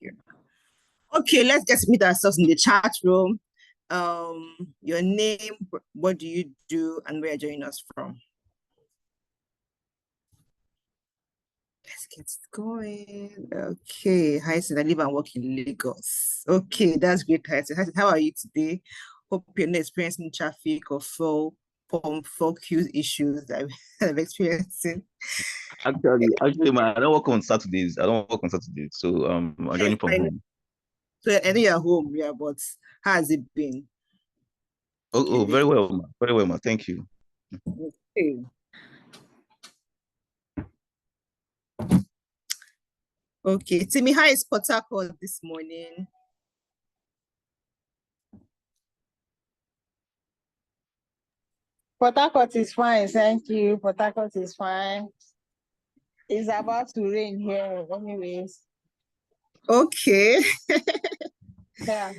you. Okay, let's just meet ourselves in the chat room. Your name, what do you do, and where are you joining us from? Let's get going. Okay, hi, I live and work in Lagos. Okay, that's great, Hyson. How are you today? Hope you're not experiencing traffic or full queue issues that I'm experiencing. Actually, I don't work on Saturdays. So I'm joining from home. So I know you're home, yeah, but how has it been? Oh, very well, ma. Thank you. Okay. Okay, Timmy, how is Port Harcourt this morning? Port Harcourt is fine, thank you. Port Harcourt is fine. It's about to rain here, anyways. Okay. Yeah.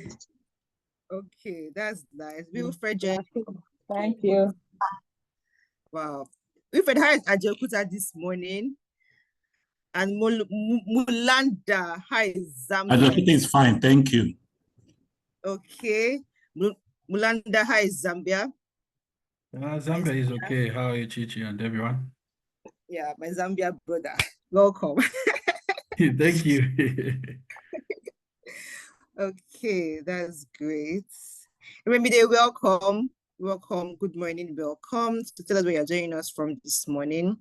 Okay, that's nice. Wilfred, thank you. Wow. Wilfred, how is Ajaokuta this morning? And Mulanda, how is Zambia? Ajaokuta is fine, thank you. Okay. Mulanda, how is Zambia? Zambia is okay. How are you, Chichi, and everyone? Yeah, my Zambia brother. Welcome. Thank you. Okay, that's great. Remedy, welcome. Welcome. Good morning. Welcome. To tell us where you're joining us from this morning,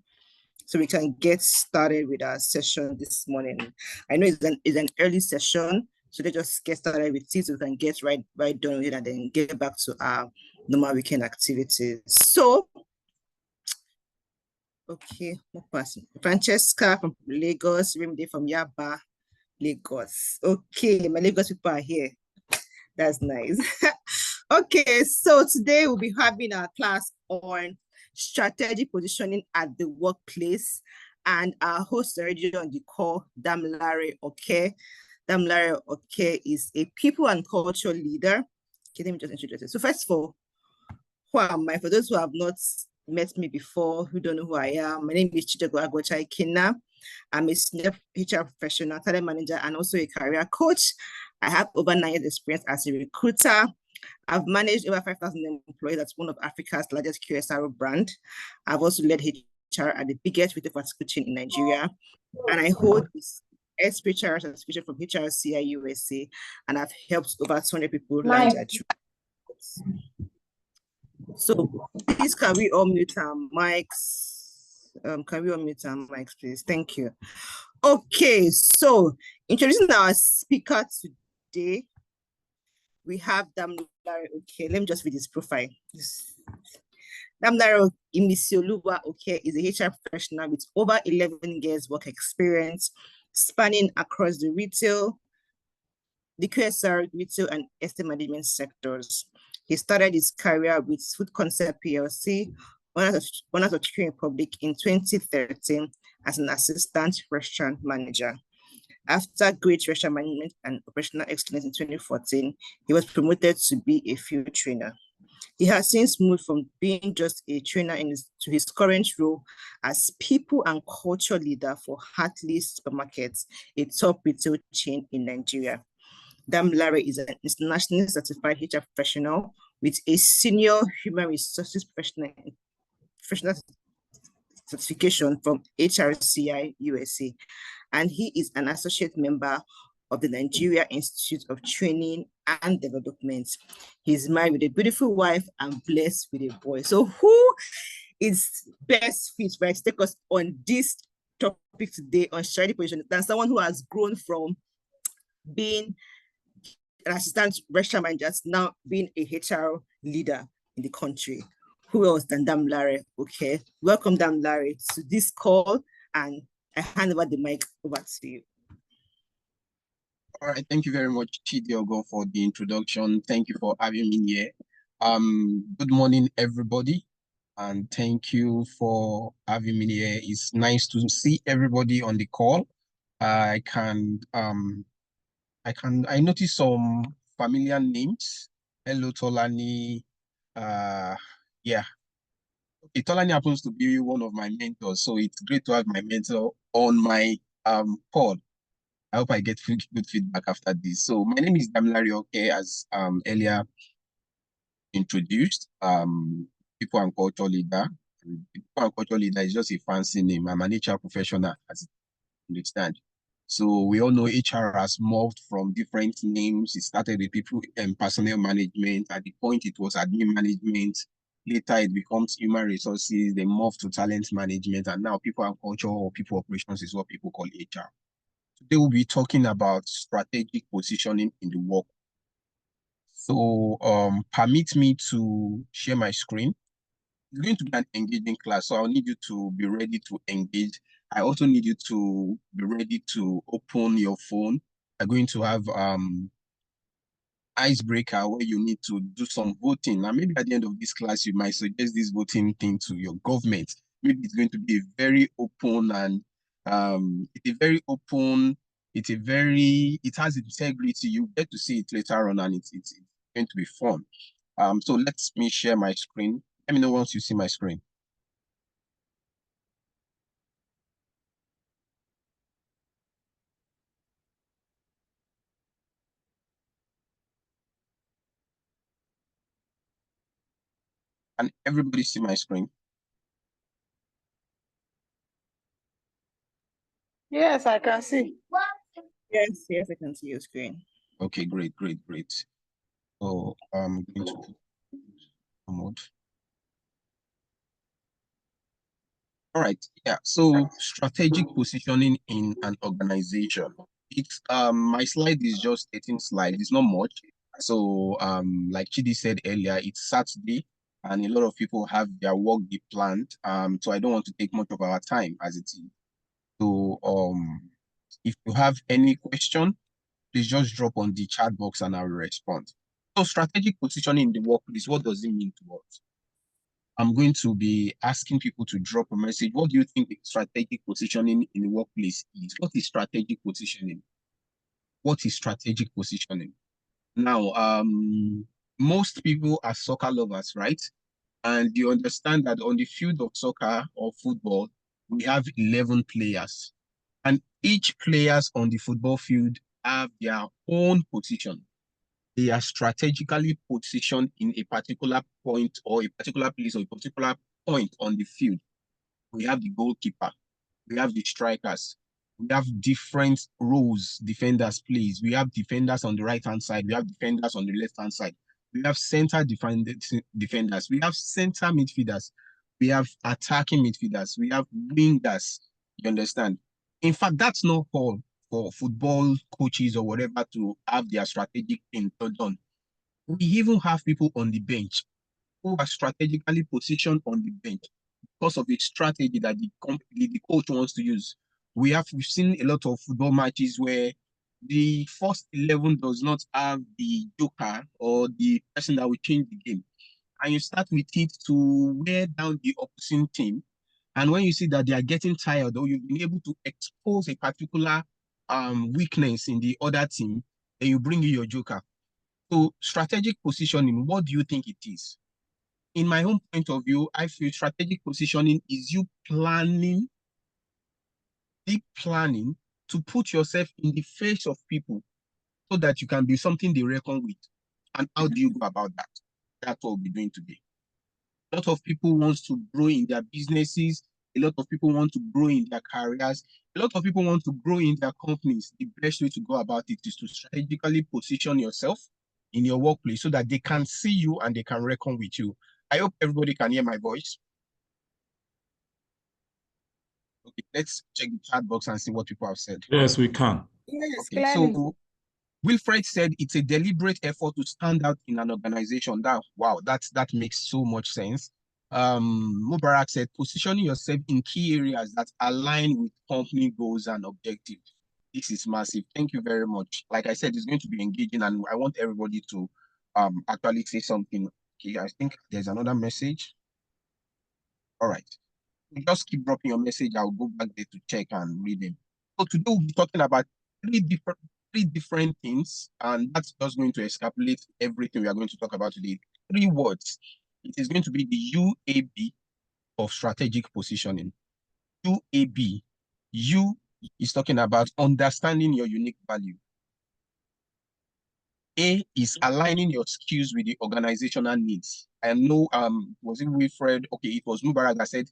so we can get started with our session this morning. I know it's an early session, so let's just get started with it so we can get right done with it and then get back to our normal weekend activities. So, okay, what person? Francesca from Lagos, Remedy from Yaba, Lagos. Okay, my Lagos people are here. That's nice. Okay, so today we'll be having our class on strategic positioning at the workplace, and our host already on the call, Damilare. Okay, Damilare is a people and culture leader. Okay, let me just introduce it. So first of all, who am I? For those who have not met me before, who don't know who I am, my name is Chidego Agbochai Kina. I'm a senior HR professional, talent manager, and also a career coach. I have over 9 years experience as a recruiter. I've managed over 5,000 employees. That's one of Africa's largest QSR brand. I've also led HR at the biggest retail fast food chain in Nigeria. And I hold this HR certification from HRCI USA, and I've helped over 200 people land their jobs. So please, can we all mute our mics? Can we all mute our mics, please? Thank you. Okay, so introducing our speaker today, we have Damilare. Okay, let me just read his profile. Damilare Imisioluwa, okay, is a HR professional with over 11 years work experience, spanning across the retail, the QSR, retail, and estate management sectors. He started his career with Food Concept PLC, one of the Czech Republic in 2013 as an assistant restaurant manager. After great restaurant management and operational excellence in 2014, he was promoted to be a field trainer. He has since moved from being just a trainer to his current role as people and culture leader for Hartley Supermarkets, a top retail chain in Nigeria. Damilare is an internationally certified HR professional with a senior human resources professional certification from HRCI USA, and he is an associate member of the Nigeria Institute of Training and Development. He's married with a beautiful wife and blessed with a boy. So who is best fit, right, to take us on this topic today on strategic position than someone who has grown from being an assistant restaurant manager to now being a HR leader in the country? Who else than Damilare? Okay, welcome Damilare to this call, and I hand over the mic over to you. All right, thank you very much, Chidiogo, for the introduction. Thank you for having me here. Good morning, everybody, and thank you for having me here. It's nice to see everybody on the call. I noticed some familiar names. Hello, Tolani. Yeah. Okay, Tolani happens to be one of my mentors, so it's great to have my mentor on my call. I hope I get good feedback after this. So my name is Damilare, okay, as earlier introduced. People and culture leader. People and culture leader is just a fancy name. I'm an HR professional, as you understand. So we all know HR has morphed from different names. It started with people and personnel management. At the point it was admin management. Later it becomes human resources. They morph to talent management. And now people and culture or people operations is what people call HR. Today we'll be talking about strategic positioning in the work. So permit me to share my screen. It's going to be an engaging class, so I'll need you to be ready to engage. I also need you to be ready to open your phone. I'm going to have icebreaker where you need to do some voting. Now, maybe at the end of this class, you might suggest this voting thing to your government. Maybe it's going to be very open and it's a very open, it has integrity. You get to see it later on and it's going to be fun. So let me share my screen. Let me know once you see my screen. Can everybody see my screen? Yes, I can see. Yes, yes, I can see your screen. Okay, great. So I'm going to put mode. All right, yeah. So strategic positioning in an organization. It's my slide is just 18 slides. It's not much. So like Chidi said earlier, it's Saturday and a lot of people have their work day planned. So I don't want to take much of our time as it is. So if you have any question, please just drop on the chat box and I will respond. So strategic positioning in the workplace, what does it mean to us? I'm going to be asking people to drop a message. What do you think strategic positioning in the workplace is? What is strategic positioning? What is strategic positioning? Now, most people are soccer lovers, right? And you understand that on the field of soccer or football, we have 11 players. And each players on the football field have their own position. They are strategically positioned in a particular point or a particular place or a particular point on the field. We have the goalkeeper, we have the strikers, we have different roles defenders plays. We have defenders on the right-hand side, we have defenders on the left-hand side. We have center defenders, we have center midfielders, we have attacking midfielders, we have wingers. You understand? In fact, that's not all for football coaches or whatever to have their strategic thing done. We even have people on the bench who are strategically positioned on the bench because of a strategy that the coach wants to use. We've seen a lot of football matches where the first 11 does not have the joker or the person that will change the game. And you start with it to wear down the opposing team. And when you see that they are getting tired or you've been able to expose a particular weakness in the other team, then you bring in your joker. So strategic positioning, what do you think it is? In my own point of view, I feel strategic positioning is you planning, deep planning to put yourself in the face of people so that you can be something they reckon with. And how do you go about that? That's what we'll be doing today. A lot of people want to grow in their businesses. A lot of people want to grow in their careers. A lot of people want to grow in their companies. The best way to go about it is to strategically position yourself in your workplace so that they can see you and they can reckon with you. I hope everybody can hear my voice. Okay, let's check the chat box and see what people have said. Yes, we can. Yes, Okay, clearly. so Wilfred said it's a deliberate effort to stand out in an organization. That makes so much sense. Mubarak said positioning yourself in key areas that align with company goals and objectives. This is massive. Thank you very much. Like I said, it's going to be engaging, and I want everybody to actually say something. Okay, I think there's another message. All right. Just keep dropping your message. I'll go back there to check and read them. So today we'll be talking about three different things, and that's just going to extrapolate everything we are going to talk about today. 3 words. It is going to be the UAB of strategic positioning. UAB. is talking about understanding your unique value. A is aligning your skills with the organizational needs. I know, was it Wilfred? Okay, it was Mubarak that said,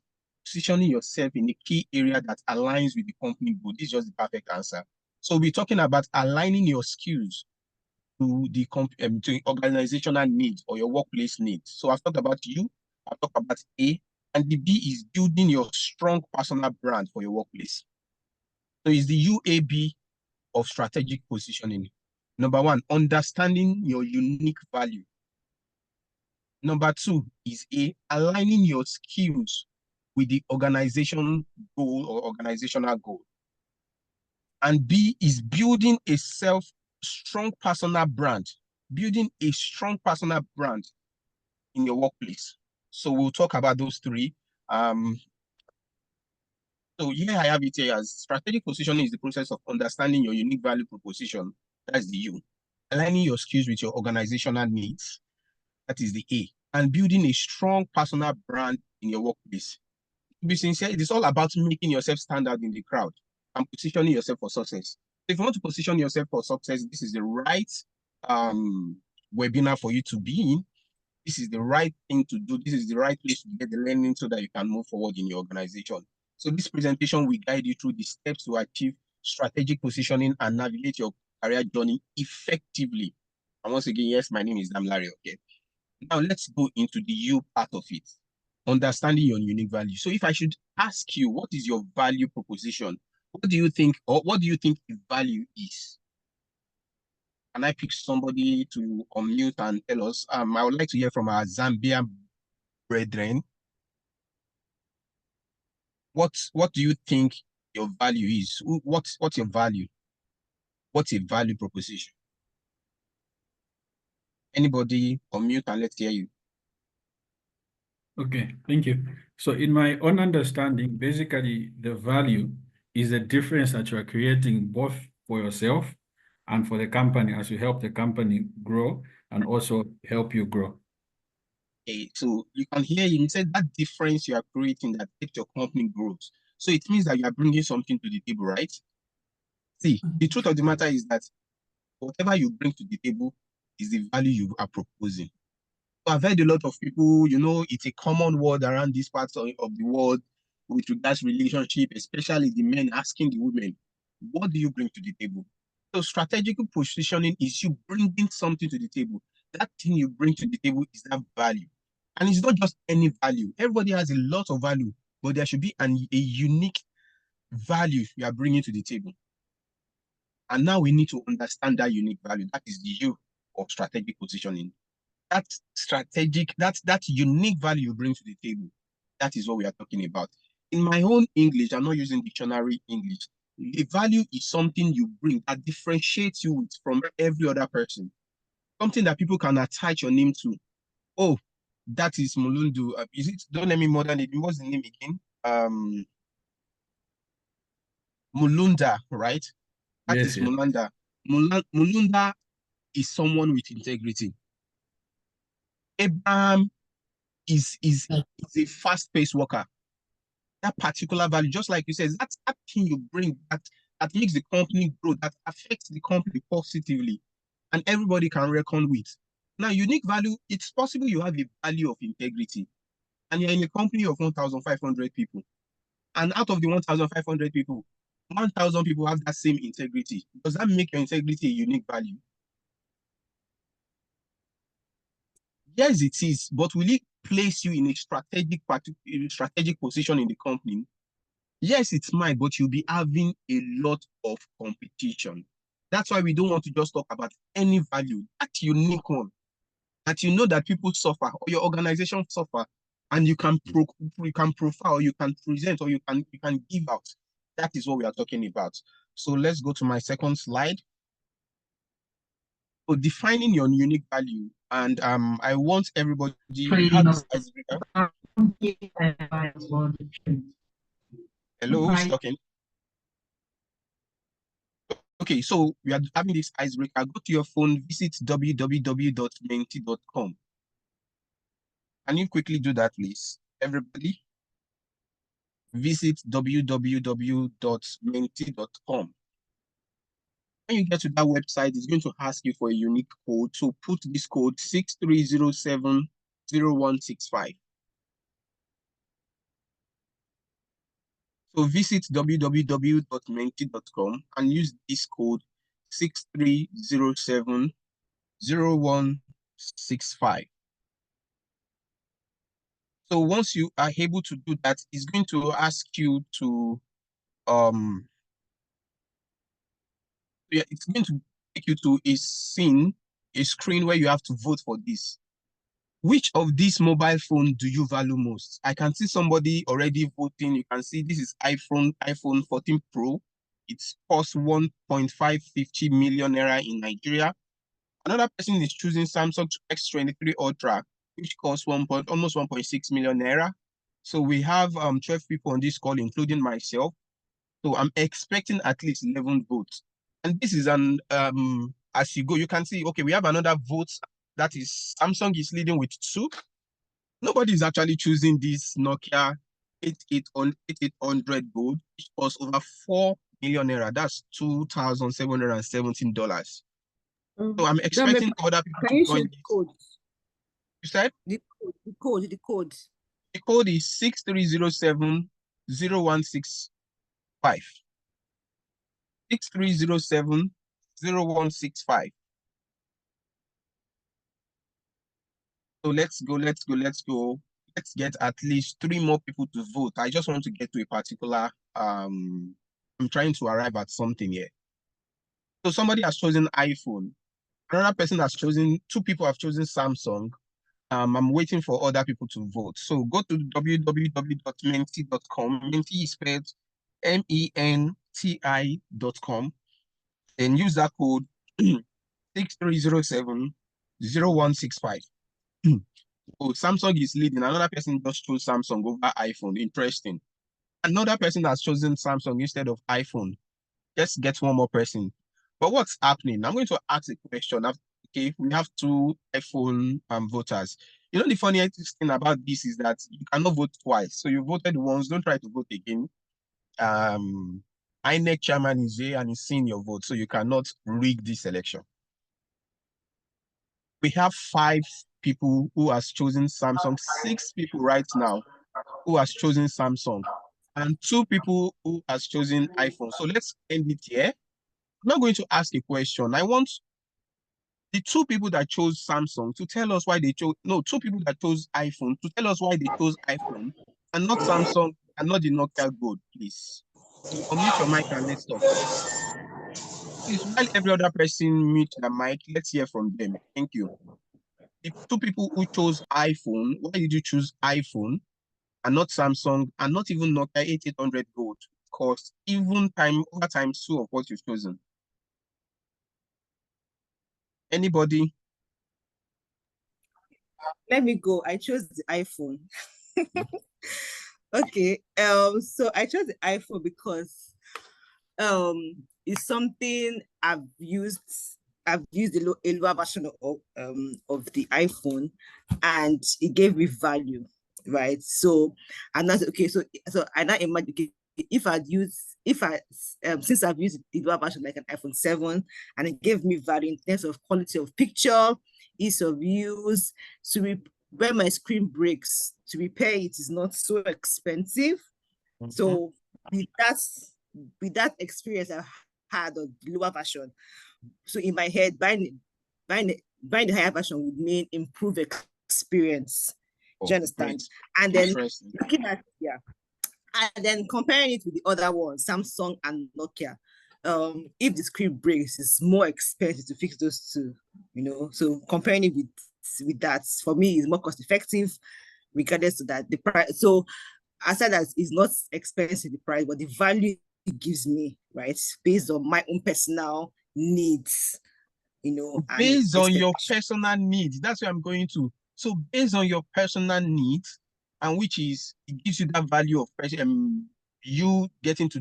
positioning yourself in a key area that aligns with the company goal. This is just the perfect answer. So we're talking about aligning your skills to the to organizational needs or your workplace needs. So I've talked about you, I've talked about A, and the B is building your strong personal brand for your workplace. So it's the UAB of strategic positioning. Number one, understanding your unique value. Number two is A, aligning your skills with the organization goal or organizational goal. And B is building a strong personal brand, building a strong personal brand in your workplace. So we'll talk about those three. So here I have it here as strategic positioning is the process of understanding your unique value proposition. That's the U. Aligning your skills with your organizational needs. That is the A. And building a strong personal brand in your workplace. To be sincere, it is all about making yourself stand out in the crowd and positioning yourself for success. If you want to position yourself for success, this is the right webinar for you to be in. This is the right thing to do. This is the right place to get the learning so that you can move forward in your organization. So this presentation will guide you through the steps to achieve strategic positioning and navigate your career journey effectively. And once again, yes, my name is Damilare. Okay. Now let's go into the U part of it. Understanding your unique value. So if I should ask you, what is your value proposition? What do you think, or what do you think the value is? Can I pick somebody to unmute and tell us? I would like to hear from our Zambian brethren. What do you think your value is? What's your value? What's a value proposition? Anybody unmute and let's hear you. Okay, thank you. So in my own understanding, basically the value is the difference that you are creating both for yourself and for the company as you help the company grow and also help you grow. Okay, so you can hear him say that difference you are creating that helps your company grows. So it means that you are bringing something to the table, right? See, the truth of the matter is that whatever you bring to the table is the value you are proposing. So I've heard a lot of people, you know, it's a common word around these parts of the world with regards to relationship, especially the men asking the women, what do you bring to the table? So strategic positioning is you bringing something to the table. That thing you bring to the table is that value. And it's not just any value. Everybody has a lot of value, but there should be a unique value you are bringing to the table. And now we need to understand that unique value. That is the U of strategic positioning. That unique value you bring to the table. That is what we are talking about. In my own English, I'm not using dictionary English. The value is something you bring that differentiates you from every other person. Something that people can attach your name to. Oh, that is Mulundu. Is it? Don't let me modern it. What's the name again? Mulunda, right? That Yes, is yes. Mulunda. Mulunda is someone with integrity. Abraham is a fast-paced worker. That particular value, just like you said, that's that thing you bring that makes the company grow, that affects the company positively, and everybody can reckon with. Now, unique value, it's possible you have a value of integrity, and you're in a company of 1,500 people, and out of the 1,500 people, 1,000 people have that same integrity. Does that make your integrity a unique value? Yes, it is, but will it place you in a strategic position in the company? Yes, it's mine, but you'll be having a lot of competition. That's why we don't want to just talk about any value, that unique one, that you know that people suffer or your organization suffer, and you can profile, you can present, or you can give out. That is what we are talking about. So let's go to my second slide. So defining your unique value, and I want everybody to have this icebreaker. Hello, who's talking? Okay, so we are having this icebreaker. Go to your phone, visit www.menti.com. Can you quickly do that, please? Everybody? visit www.menti.com. When you get to that website, it's going to ask you for a unique code. So put this code 63070165. So visit www.menti.com and use this code 63070165. So once you are able to do that, it's going to ask you to it's going to take you to a screen where you have to vote for this. Which of these mobile phones do you value most? I can see somebody already voting. You can see this is iPhone 14 Pro. It's cost 1.550 million naira in Nigeria. Another person is choosing Samsung X23 Ultra, which costs almost 1.6 million naira. So we have 12 people on this call, including myself. So I'm expecting at least 11 votes. And this is an as you go, you can see, okay, we have another vote that is Samsung is leading with 2. Nobody is actually choosing this Nokia 8800 Gold, which costs over 4 million naira. That's $2,717. So I'm expecting other people Can to you join share the this. code? You said? The code. The code is 63070165. 63070165. So let's go. Let's get at least 3 more people to vote. I just want to get to a particular, I'm trying to arrive at something here. So somebody has chosen iPhone. Another person has chosen, 2 people have chosen Samsung. I'm waiting for other people to vote. So go to www.menti.com. Menti is spelled MENTI.com. Then use that code 63070165. Oh, Samsung is leading. Another person just chose Samsung over iPhone. Interesting. Another person has chosen Samsung instead of iPhone. Let's get one more person. But what's happening? I'm going to ask a question. Okay, we have 2 iPhone voters. You know, the funniest thing about this is that you cannot vote twice. So you voted once, don't try to vote again. INEC chairman is here and he's seeing your vote, so you cannot rig this election. We have 5 people who has chosen Samsung, 6 people right now who has chosen Samsung, and 2 people who has chosen iPhone. So let's end it here. I'm not going to ask a question. I want the 2 people that chose Samsung to tell us why they chose, 2 people that chose iPhone to tell us why they chose iPhone and not Samsung and not the Nokia Gold, please. Unmute your mic and let's talk. Please, while every other person mute their mic, let's hear from them. Thank you. The 2 people who chose iPhone, why did you choose iPhone and not Samsung and not even Nokia 8800 Gold? Cost even over times 2 of what you've chosen. Anybody? Let me go. I chose the iPhone. Okay. So I chose the iPhone because it's something I've used a lower version of the iPhone, and it gave me value, right? So, and that's okay. So I now imagine, okay, since I've used the lower version like an iPhone 7, and it gave me value in terms of quality of picture, ease of use, when my screen breaks, to repair it is not so expensive. So with that experience I had of the lower version, so in my head, buying the higher version would mean improve experience. Do you understand? Great. And then looking at and then comparing it with the other ones, Samsung and Nokia, if the screen breaks, it's more expensive to fix those 2. So comparing it with that, for me, is more cost effective, regardless of that the price. So aside that it's not expensive, the price, but the value it gives me, right, based on my own personal needs, based on your personal needs, that's where I'm going to. So based on your personal needs, and which is, it gives you that value of you getting to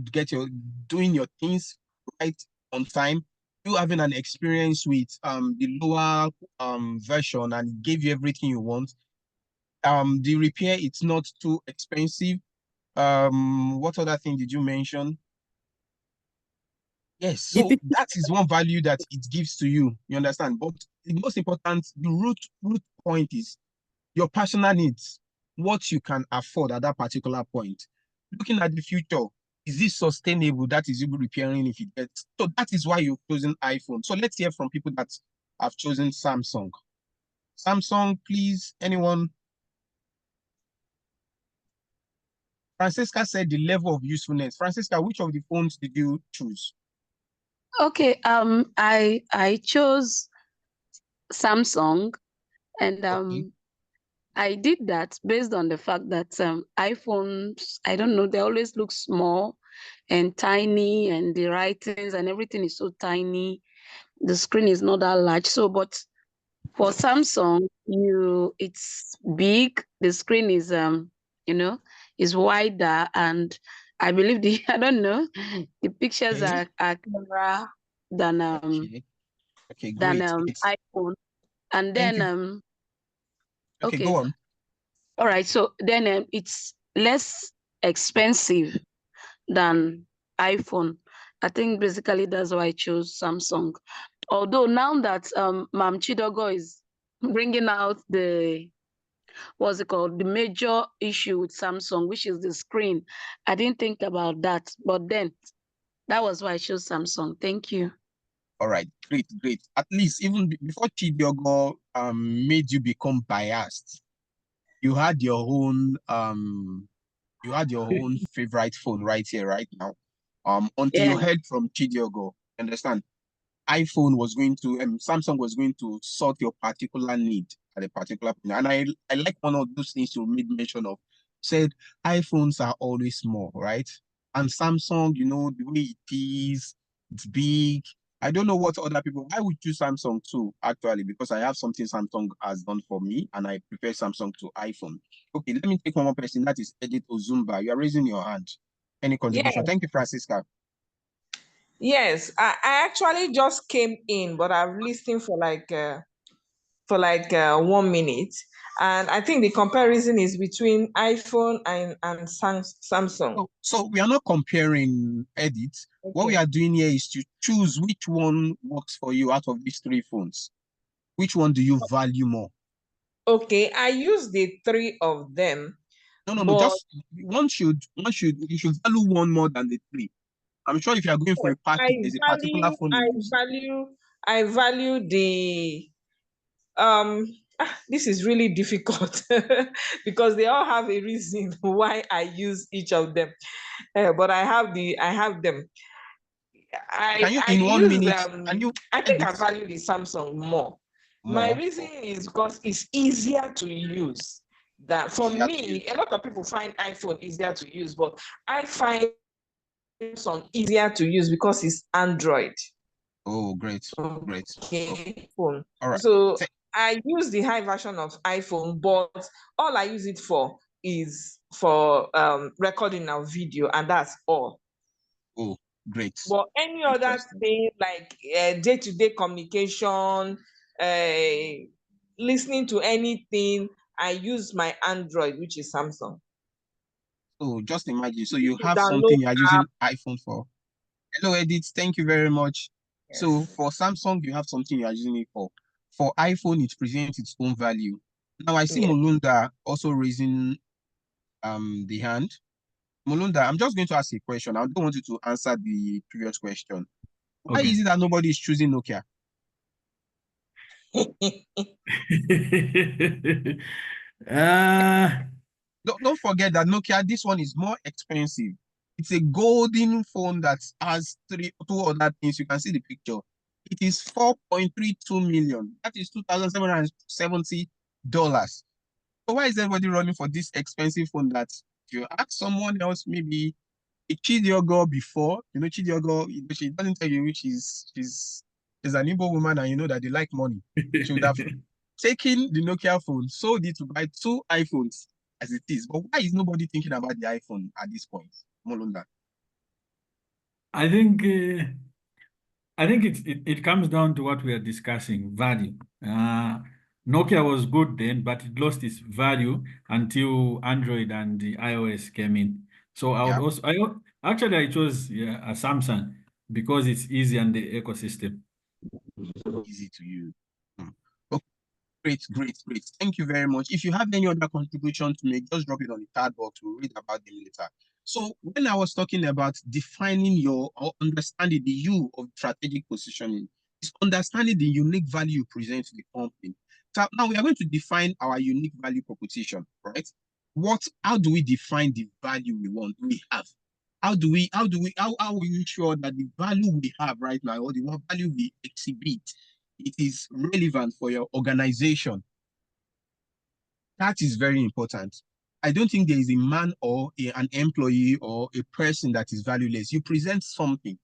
doing your things right on time, you having an experience with the lower version, and it gave you everything you want. The repair, it's not too expensive. What other thing did you mention? Yes, so that is one value that it gives to you. You understand? But the most important, the root point is your personal needs, what you can afford at that particular point. Looking at the future, is this sustainable? That is you repairing if it gets. So that is why you've chosen iPhone. So let's hear from people that have chosen Samsung. Samsung, please, anyone? Francisca said the level of usefulness. Francisca, which of the phones did you choose? Okay, I chose Samsung, and Okay. I did that based on the fact that iPhones, I don't know, they always look small and tiny, and the writings and everything is so tiny. The screen is not that large. So, but for Samsung, it's big. The screen is is wider, and I believe I don't know, the pictures Okay. are clearer than Okay, great. iPhone. And Thank then you. Okay, okay, go on. all right. So then it's less expensive than iPhone. I think basically that's why I chose Samsung. Although now that Mam Chidogo is bringing out what's it called, the major issue with Samsung, which is the screen, I didn't think about that. But then that was why I chose Samsung. Thank you. All right, great. At least even before Chidiogo made you become biased, you had your own favorite phone right here, right now. Until you Yeah. heard from Chidiogo, understand? iPhone was going to Samsung was going to sort your particular need at a particular point. And I like one of those things you made mention of. Said iPhones are always small, right? And Samsung, the way it is, it's big. I don't know what other people. I would choose Samsung too, actually, because I have something Samsung has done for me, and I prefer Samsung to iPhone. Okay, let me take one more person. That is Edith Ozumba. You are raising your hand. Any contribution? Yes. Thank you, Francisca. Yes, I actually just came in, but I've listened for like 1 minute, and I think the comparison is between iPhone and Samsung. So we are not comparing edits. Okay. What we are doing here is to choose which one works for you out of these three phones. Which one do you value more? Okay, I use the three of them. No. But Just you should value one more than the three. I'm sure if you are going for a party, there's a particular phone you use. I value the this is really difficult because they all have a reason why I use each of them. But I have them. Can you I in 1 use minute? Can you I think I edit value the Samsung more. My more? reason is because it's easier to use. That for Easier to me, use. a lot of people find iPhone easier to use, but I find Samsung easier to use because it's Android. Oh, great. Okay, phone. All right. So I use the high version of iPhone, but all I use it for is for recording our video, and that's all. Oh, great. But any other thing like day-to-day communication, listening to anything, I use my Android, which is Samsung. So just imagine. So you have Download something you are using iPhone for. Hello, Edith. Thank you very much. Yes. So for Samsung, you have something you are using it for. For iPhone, it presents its own value. Now I see Yes. Mulunda also raising the hand. Mulunda, I'm just going to ask a question. I don't want you to answer the previous question. Why Okay. is it that nobody is choosing Nokia? Don't forget that Nokia, this one is more expensive. It's a golden phone that has two other things. You can see the picture. It is 4.32 million. That is $2,770. So why is everybody running for this expensive phone that if you ask someone else, maybe a Chidiogo before, Chidiogo, she doesn't tell you she's an Igbo woman and you know that they like money. She would have taken the Nokia phone, sold it to buy two iPhones as it is. But why is nobody thinking about the iPhone at this point, Molunda? I think it comes down to what we are discussing, value. Nokia was good then, but it lost its value until Android and the iOS came in. So I would Yeah. also, actually I chose a Samsung because it's easy and the ecosystem. Easy to use. Okay, great. Thank you very much. If you have any other contribution to make, just drop it on the chat box. We'll read about them later. So when I was talking about defining your or understanding the you of strategic positioning, it's understanding the unique value you present to the company. So now we are going to define our unique value proposition, right? How do we define the value we have? How will we ensure that the value we have right now or the value we exhibit, it is relevant for your organization? That is very important. I don't think there is a man or an employee or a person that is valueless. You present something,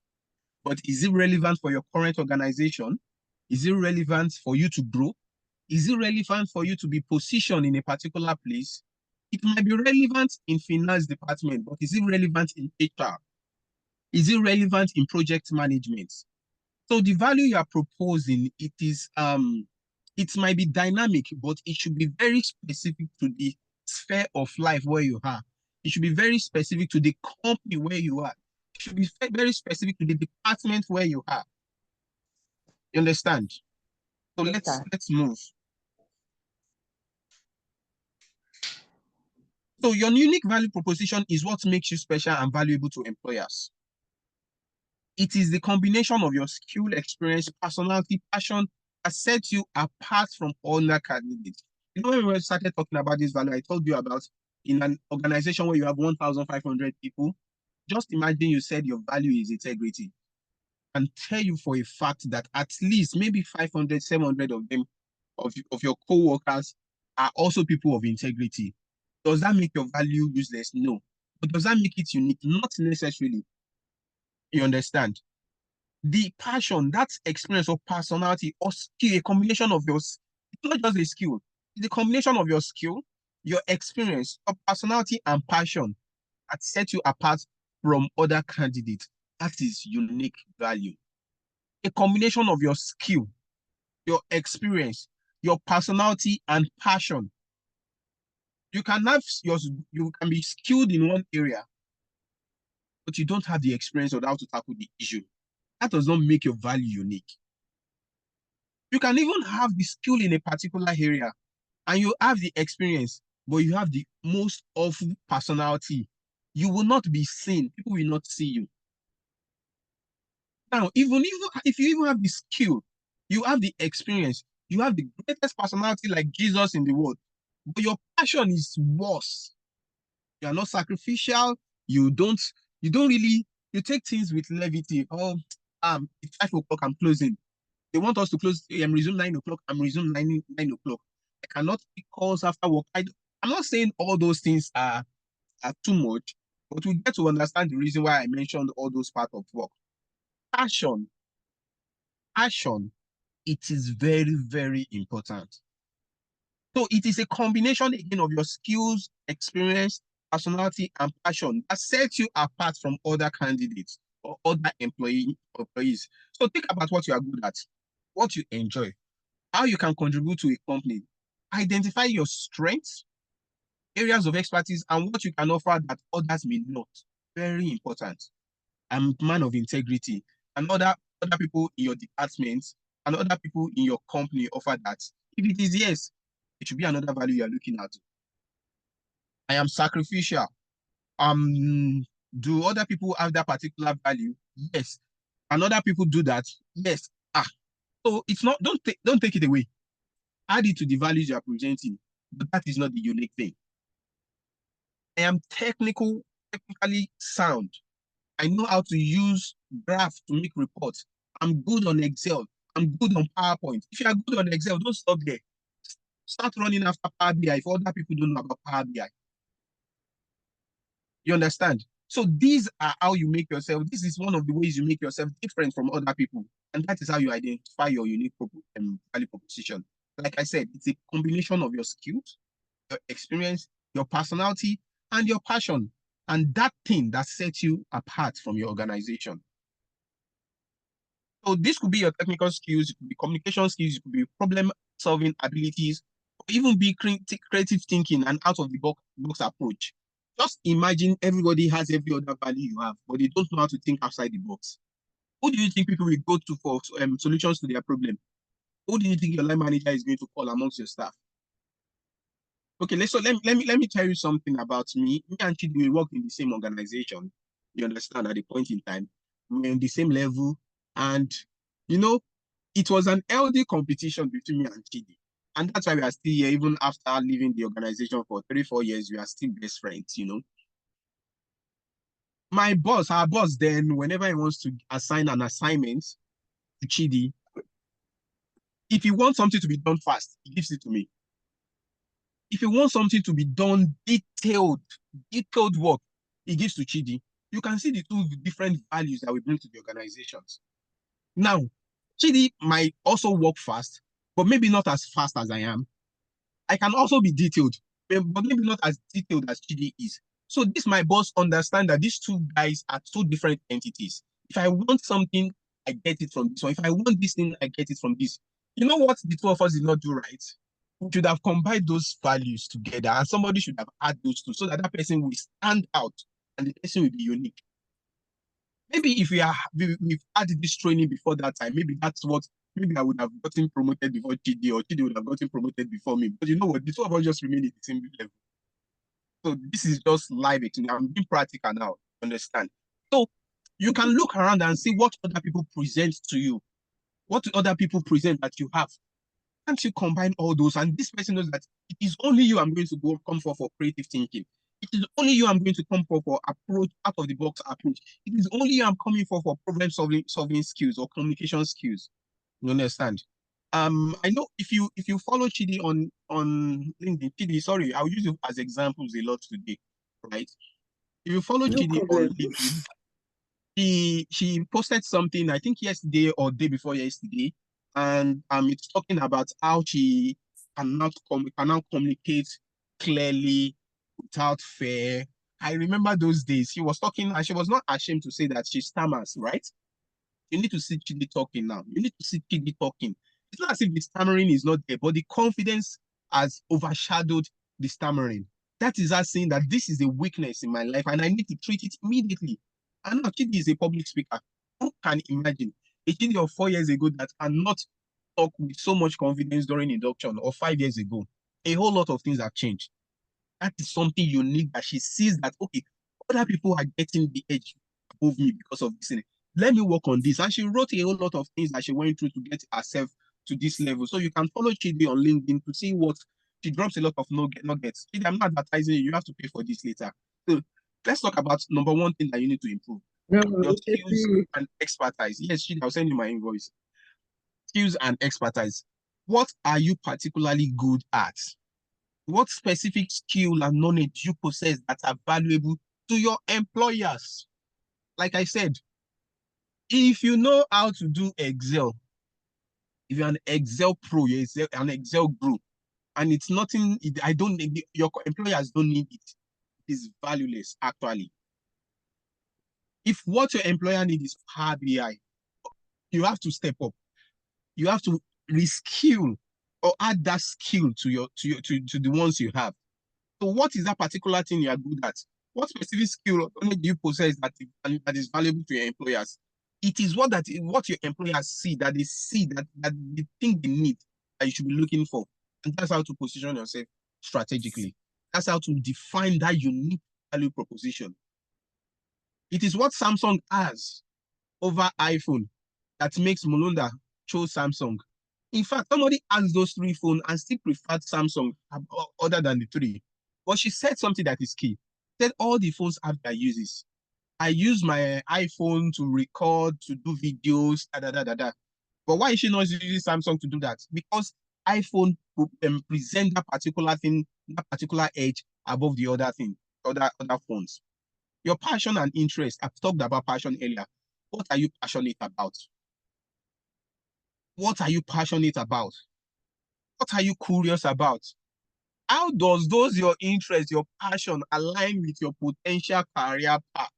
but is it relevant for your current organization? Is it relevant for you to grow? Is it relevant for you to be positioned in a particular place? It might be relevant in finance department, but is it relevant in HR? Is it relevant in project management? So the value you are proposing, it might be dynamic, but it should be very specific to the sphere of life where you are. It should be very specific to the company where you are. It should be very specific to the department where you are. You understand? So let's move. So your unique value proposition is what makes you special and valuable to employers. It is the combination of your skill, experience, personality, passion that sets you apart from other candidates. You know, when we started talking about this value, I told you about in an organization where you have 1,500 people, just imagine you said your value is integrity. And tell you for a fact that at least maybe 500, 700 of them, of your co-workers, are also people of integrity. Does that make your value useless? No. But does that make it unique? Not necessarily. You understand? The passion, that experience of personality or skill, a combination of yours, it's not just a skill, it's a combination of your skill, your experience, your personality and passion that set you apart from other candidates. That is unique value. A combination of your skill, your experience, your personality and passion. You can be skilled in one area, but you don't have the experience of how to tackle the issue. That does not make your value unique. You can even have the skill in a particular area and you have the experience, but you have the most awful personality. You will not be seen. People will not see you. Now, even if you even have the skill, you have the experience, you have the greatest personality like Jesus in the world, but your passion is worse. You are not sacrificial. You take things with levity. Oh, it's 5 o'clock, I'm closing. They want us to close. I'm resume 9 o'clock. I'm resume 9 o'clock. I cannot take calls after work. I'm not saying all those things are too much, but we get to understand the reason why I mentioned all those parts of work. Passion, it is very, very important. So it is a combination again of your skills, experience, personality, and passion that sets you apart from other candidates or other employees. So think about what you are good at, what you enjoy, how you can contribute to a company. Identify your strengths, areas of expertise, and what you can offer that others may not. Very important. I'm a man of integrity. And other people in your department and other people in your company offer that. If it is yes, it should be another value you are looking at. I am sacrificial. Do other people have that particular value? Yes. And other people do that? Yes. So it's not, don't take it away. Add it to the values you are presenting, but that is not the unique thing. I am technically sound. I know how to use graph to make reports. I'm good on Excel. I'm good on PowerPoint. If you are good on Excel, don't stop there. Start running after Power BI if other people don't know about Power BI. You understand? So these are how you make yourself. This is one of the ways you make yourself different from other people. And that is how you identify your unique value proposition. Like I said, it's a combination of your skills, your experience, your personality, and your passion. And that thing that sets you apart from your organization. So this could be your technical skills, it could be communication skills, it could be problem-solving abilities, or even be creative thinking and out-of-the-box approach. Just imagine everybody has every other value you have, but they don't know how to think outside the box. Who do you think people will go to for solutions to their problem? Who do you think your line manager is going to call amongst your staff? Okay, let me tell you something about me. Me and Chidi, we work in the same organization. You understand? At the point in time, we were in the same level, and you know, it was an healthy competition between me and Chidi. And that's why we are still here, even after leaving the organization for 3-4 years, we are still best friends, you know. My boss, our boss, then, whenever he wants to assign an assignment to Chidi, if he wants something to be done fast, he gives it to me. If you want something to be done detailed work, he gives to Chidi. You can see the two different values that we bring to the organizations. Now, Chidi might also work fast, but maybe not as fast as I am. I can also be detailed, but maybe not as detailed as Chidi is. So this my boss understand that these two guys are two different entities. If I want something, I get it from this one. If I want this thing, I get it from this. You know what the two of us did not do right? We should have combined those values together, and somebody should have had those two so that that person will stand out and the person will be unique. Maybe if we've had this training before that time, maybe that's what, maybe I would have gotten promoted before Chidi, or Chidi would have gotten promoted before me. But you know what? The two of us just remain at the same level. So this is just live experience. I'm being practical now, understand? So you can look around and see what other people present to you. What do other people present that you have? Can't you combine all those? And this person knows that it is only you I'm going to come for creative thinking. It is only you I'm going to come for approach, out of the box approach. It is only you I'm coming for problem solving skills or communication skills. You understand? I know if you follow Chidi on LinkedIn, Chidi, sorry, I'll use you as examples a lot today, right? If you follow No Chidi on problem. LinkedIn, she posted something, I think yesterday or day before yesterday, and it's talking about how she cannot communicate clearly without fear. I remember those days. She was talking and she was not ashamed to say that she stammers, right? You need to see Chidi talking now. You need to see Chidi talking. It's not as if the stammering is not there, but the confidence has overshadowed the stammering. That is us saying that this is a weakness in my life and I need to treat it immediately. And now Chidi is a public speaker. Who can imagine a Chidi of 4 years ago that cannot talk with so much confidence during induction, or 5 years ago? A whole lot of things have changed. That is something unique that she sees that, okay, other people are getting the edge above me because of this. Let me work on this. And she wrote a whole lot of things that she went through to get herself to this level. So you can follow Chidi on LinkedIn to see what she drops a lot of nuggets. Chidi, I'm not advertising you. You have to pay for this later. So let's talk about number one thing that you need to improve. No, Your it's skills okay. and expertise. Yes, Chidi, I'll send you my invoice. Skills and expertise. What are you particularly good at? What specific skill and knowledge you possess that are valuable to your employers? Like I said, if you know how to do Excel, if you're an Excel pro, you're an Excel group, and it's nothing, I don't need, your employers don't need it. It is valueless, actually. If what your employer needs is Power BI, you have to step up. You have to reskill or add that skill to the ones you have. So what is that particular thing you are good at? What specific skill or knowledge do you possess that is valuable to your employers? It is what your employers see, that they see that they think they need, that you should be looking for. And that's how to position yourself strategically. That's how to define that unique value proposition. It is what Samsung has over iPhone that makes Mulunda choose Samsung. In fact, somebody has those 3 phones and still preferred Samsung other than the 3. But she said something that is key. She said all the phones have their uses. I use my iPhone to record, to do videos, But why is she not using Samsung to do that? Because iPhone present that particular thing, that particular edge above the other thing, other phones. Your passion and interest. I've talked about passion earlier. What are you passionate about? What are you passionate about? What are you curious about? How does your interest, your passion align with your potential career path?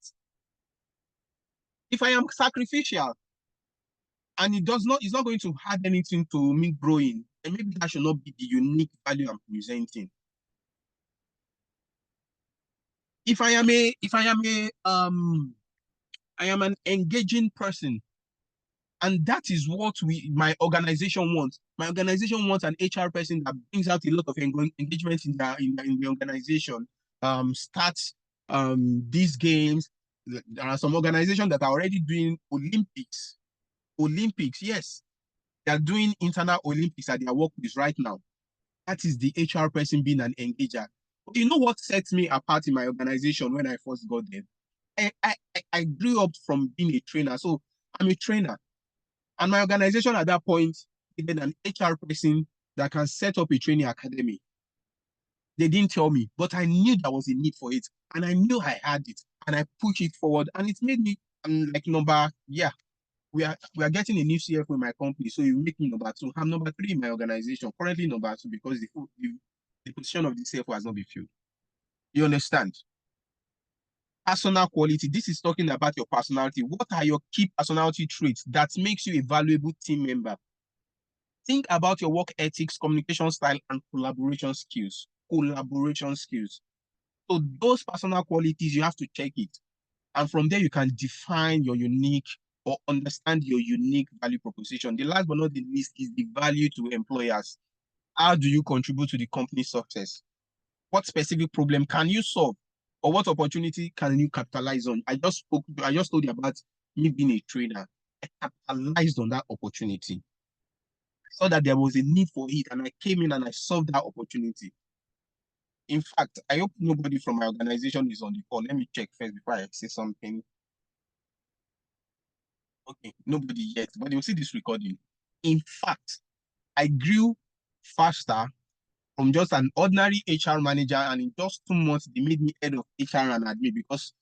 If I am sacrificial and it's not going to add anything to me growing, then maybe that should not be the unique value I'm presenting. if I am an engaging person, and that is what my organization wants. My organization wants an HR person that brings out a lot of engagement in the organization. Starts these games. There are some organizations that are already doing Olympics. Olympics, yes. They are doing internal Olympics at their workplace right now. That is the HR person being an engager. You know what sets me apart in my organization when I first got there? I grew up from being a trainer. So I'm a trainer. And my organization at that point needed an HR person that can set up a training academy. They didn't tell me, but I knew there was a need for it. And I knew I had it. And I pushed it forward. And it made me like we are getting a new CFO in my company. So you make me number 2. I'm number 3 in my organization, currently number 2 because the position of the CFO has not been filled. You understand? Personal quality. This is talking about your personality. What are your key personality traits that makes you a valuable team member? Think about your work ethics, communication style, and collaboration skills. Collaboration skills. So those personal qualities, you have to check it. And from there, you can define your unique or understand your unique value proposition. The last but not the least is the value to employers. How do you contribute to the company's success? What specific problem can you solve? Or what opportunity can you capitalize on? I just told you about me being a trainer. I capitalized on that opportunity. Saw that there was a need for it, and I came in and I solved that opportunity. In fact, I hope nobody from my organization is on the call. Let me check first before I say something. Okay, nobody yet, but you'll see this recording. In fact, I grew faster from just an ordinary HR manager, and in just 2 months, they made me head of HR and admin because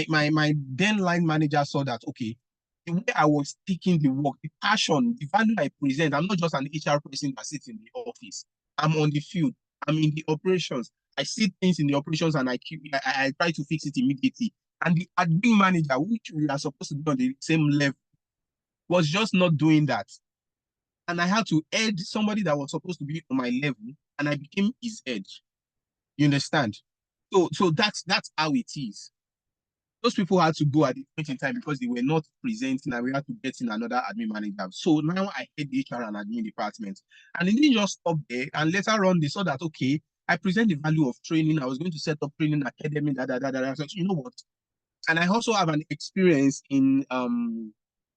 my then line manager saw that, okay, the way I was taking the work, the passion, the value I present, I'm not just an HR person that sits in the office. I'm on the field. I'm in the operations. I see things in the operations and I try to fix it immediately. And the admin manager, which we are supposed to be on the same level, was just not doing that. And I had to add somebody that was supposed to be on my level, and I became his edge. You understand? So that's how it is. Those people had to go at the point in time because they were not presenting, and we had to get in another admin manager. So now I head the HR and admin department. And it didn't just stop there. And later on, they saw that, okay, I present the value of training. I was going to set up training academy, So, you know what? And I also have an experience in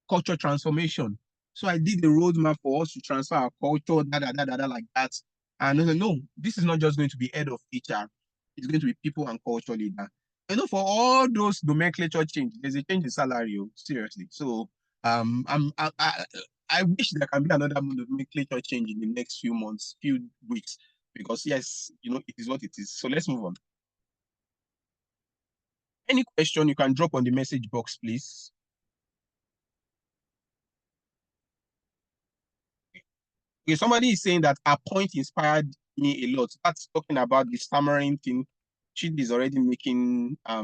culture transformation. So I did the roadmap for us to transfer our culture, like that. And I said, no, this is not just going to be head of HR. It's going to be people and culture leader. You know, for all those nomenclature change, there's a change in salary, seriously. So I wish there can be another nomenclature change in the next few months, few weeks, because yes, you know, it is what it is. So let's move on. Any question you can drop on the message box, please. Okay, somebody is saying that a point inspired me a lot. That's talking about the stammering thing. She is already making a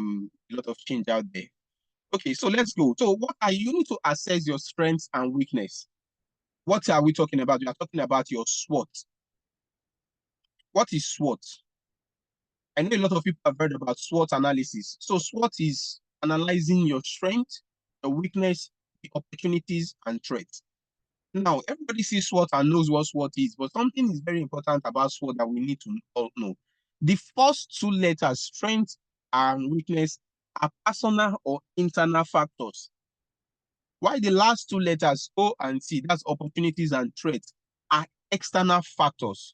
lot of change out there. Okay, so let's go. So you need to assess your strengths and weakness. What are we talking about? We are talking about your SWOT. What is SWOT? I know a lot of people have heard about SWOT analysis. So SWOT is analyzing your strength, your weakness, the opportunities, and threats. Now, everybody sees SWOT and knows what SWOT is, but something is very important about SWOT that we need to all know. The first 2 letters, strength and weakness, are personal or internal factors. While the last 2 letters, O and T, that's opportunities and threats, are external factors.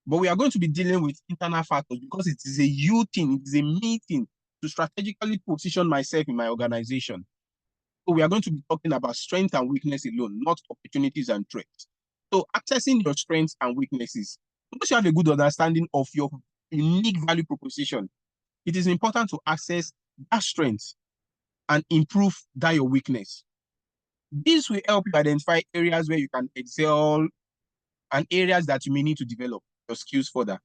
But we are going to be dealing with internal factors because it is a you thing, it is a me thing to strategically position myself in my organization. So we are going to be talking about strength and weakness alone, not opportunities and threats. So accessing your strengths and weaknesses, once you have a good understanding of your unique value proposition, it is important to access that strength and improve that your weakness. This will help you identify areas where you can excel and areas that you may need to develop your skills further.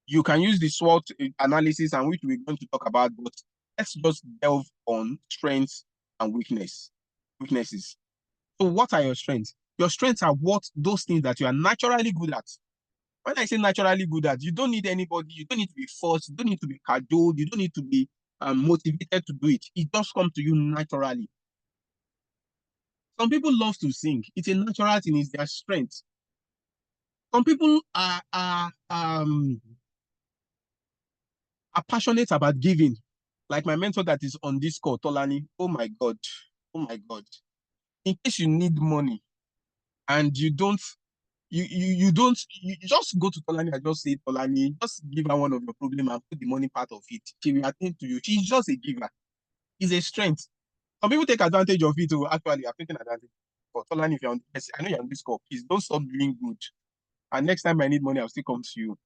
You can use the SWOT analysis, and which we're going to talk about, but let's just delve on strengths and weaknesses. So what are your strengths? Your strengths are those things that you are naturally good at. When I say naturally good at, you don't need anybody, you don't need to be forced, you don't need to be cajoled, you don't need to be motivated to do it. It just comes to you naturally. Some people love to sing. It's a natural thing, it's their strength. Some people are passionate about giving. Like my mentor that is on this call, Tolani. Oh my God. Oh my God. In case you need money and you don't, you just go to Tolani and just say, Tolani, just give her one of your problem and put the money part of it. She will attend to you. She's just a giver. It's a strength. Some people take advantage of it. Actually, I'm taking advantage. But Tolani, if you're on this, I know you're on this call, please don't stop doing good. And next time I need money, I'll still come to you.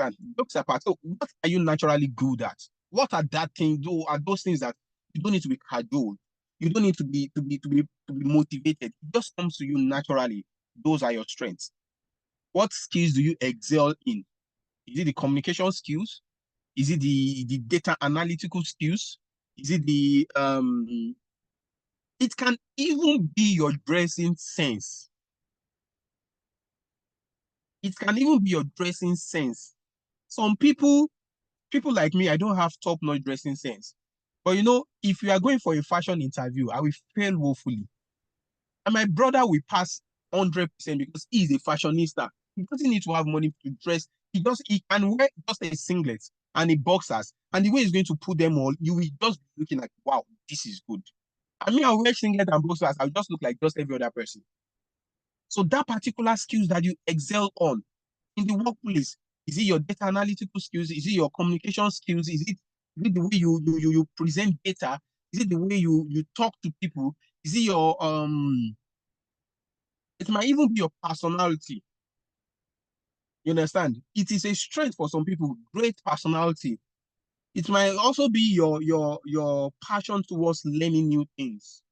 And looks apart. So what are you naturally good at? What are that things? Are those things that you don't need to be cajoled? You don't need to be motivated. It just comes to you naturally. Those are your strengths. What skills do you excel in? Is it the communication skills? Is it the data analytical skills? Is it the it can even be your dressing sense. It can even be your dressing sense. Some people like me, I don't have top-notch dressing sense. But you know, if you are going for a fashion interview, I will fail woefully. And my brother will pass 100% because he is a fashionista. He doesn't need to have money to dress. He can wear just a singlet and a boxers. And the way he's going to put them all, you will just be looking like, wow, this is good. I mean, I'll wear singlet and boxers. I'll just look like just every other person. So that particular skills that you excel on in the workplace, is it your data analytical skills? Is it your communication skills? Is it the way you present data? Is it the way you talk to people? Is it your it might even be your personality. You understand? It is a strength for some people, great personality. It might also be your passion towards learning new things.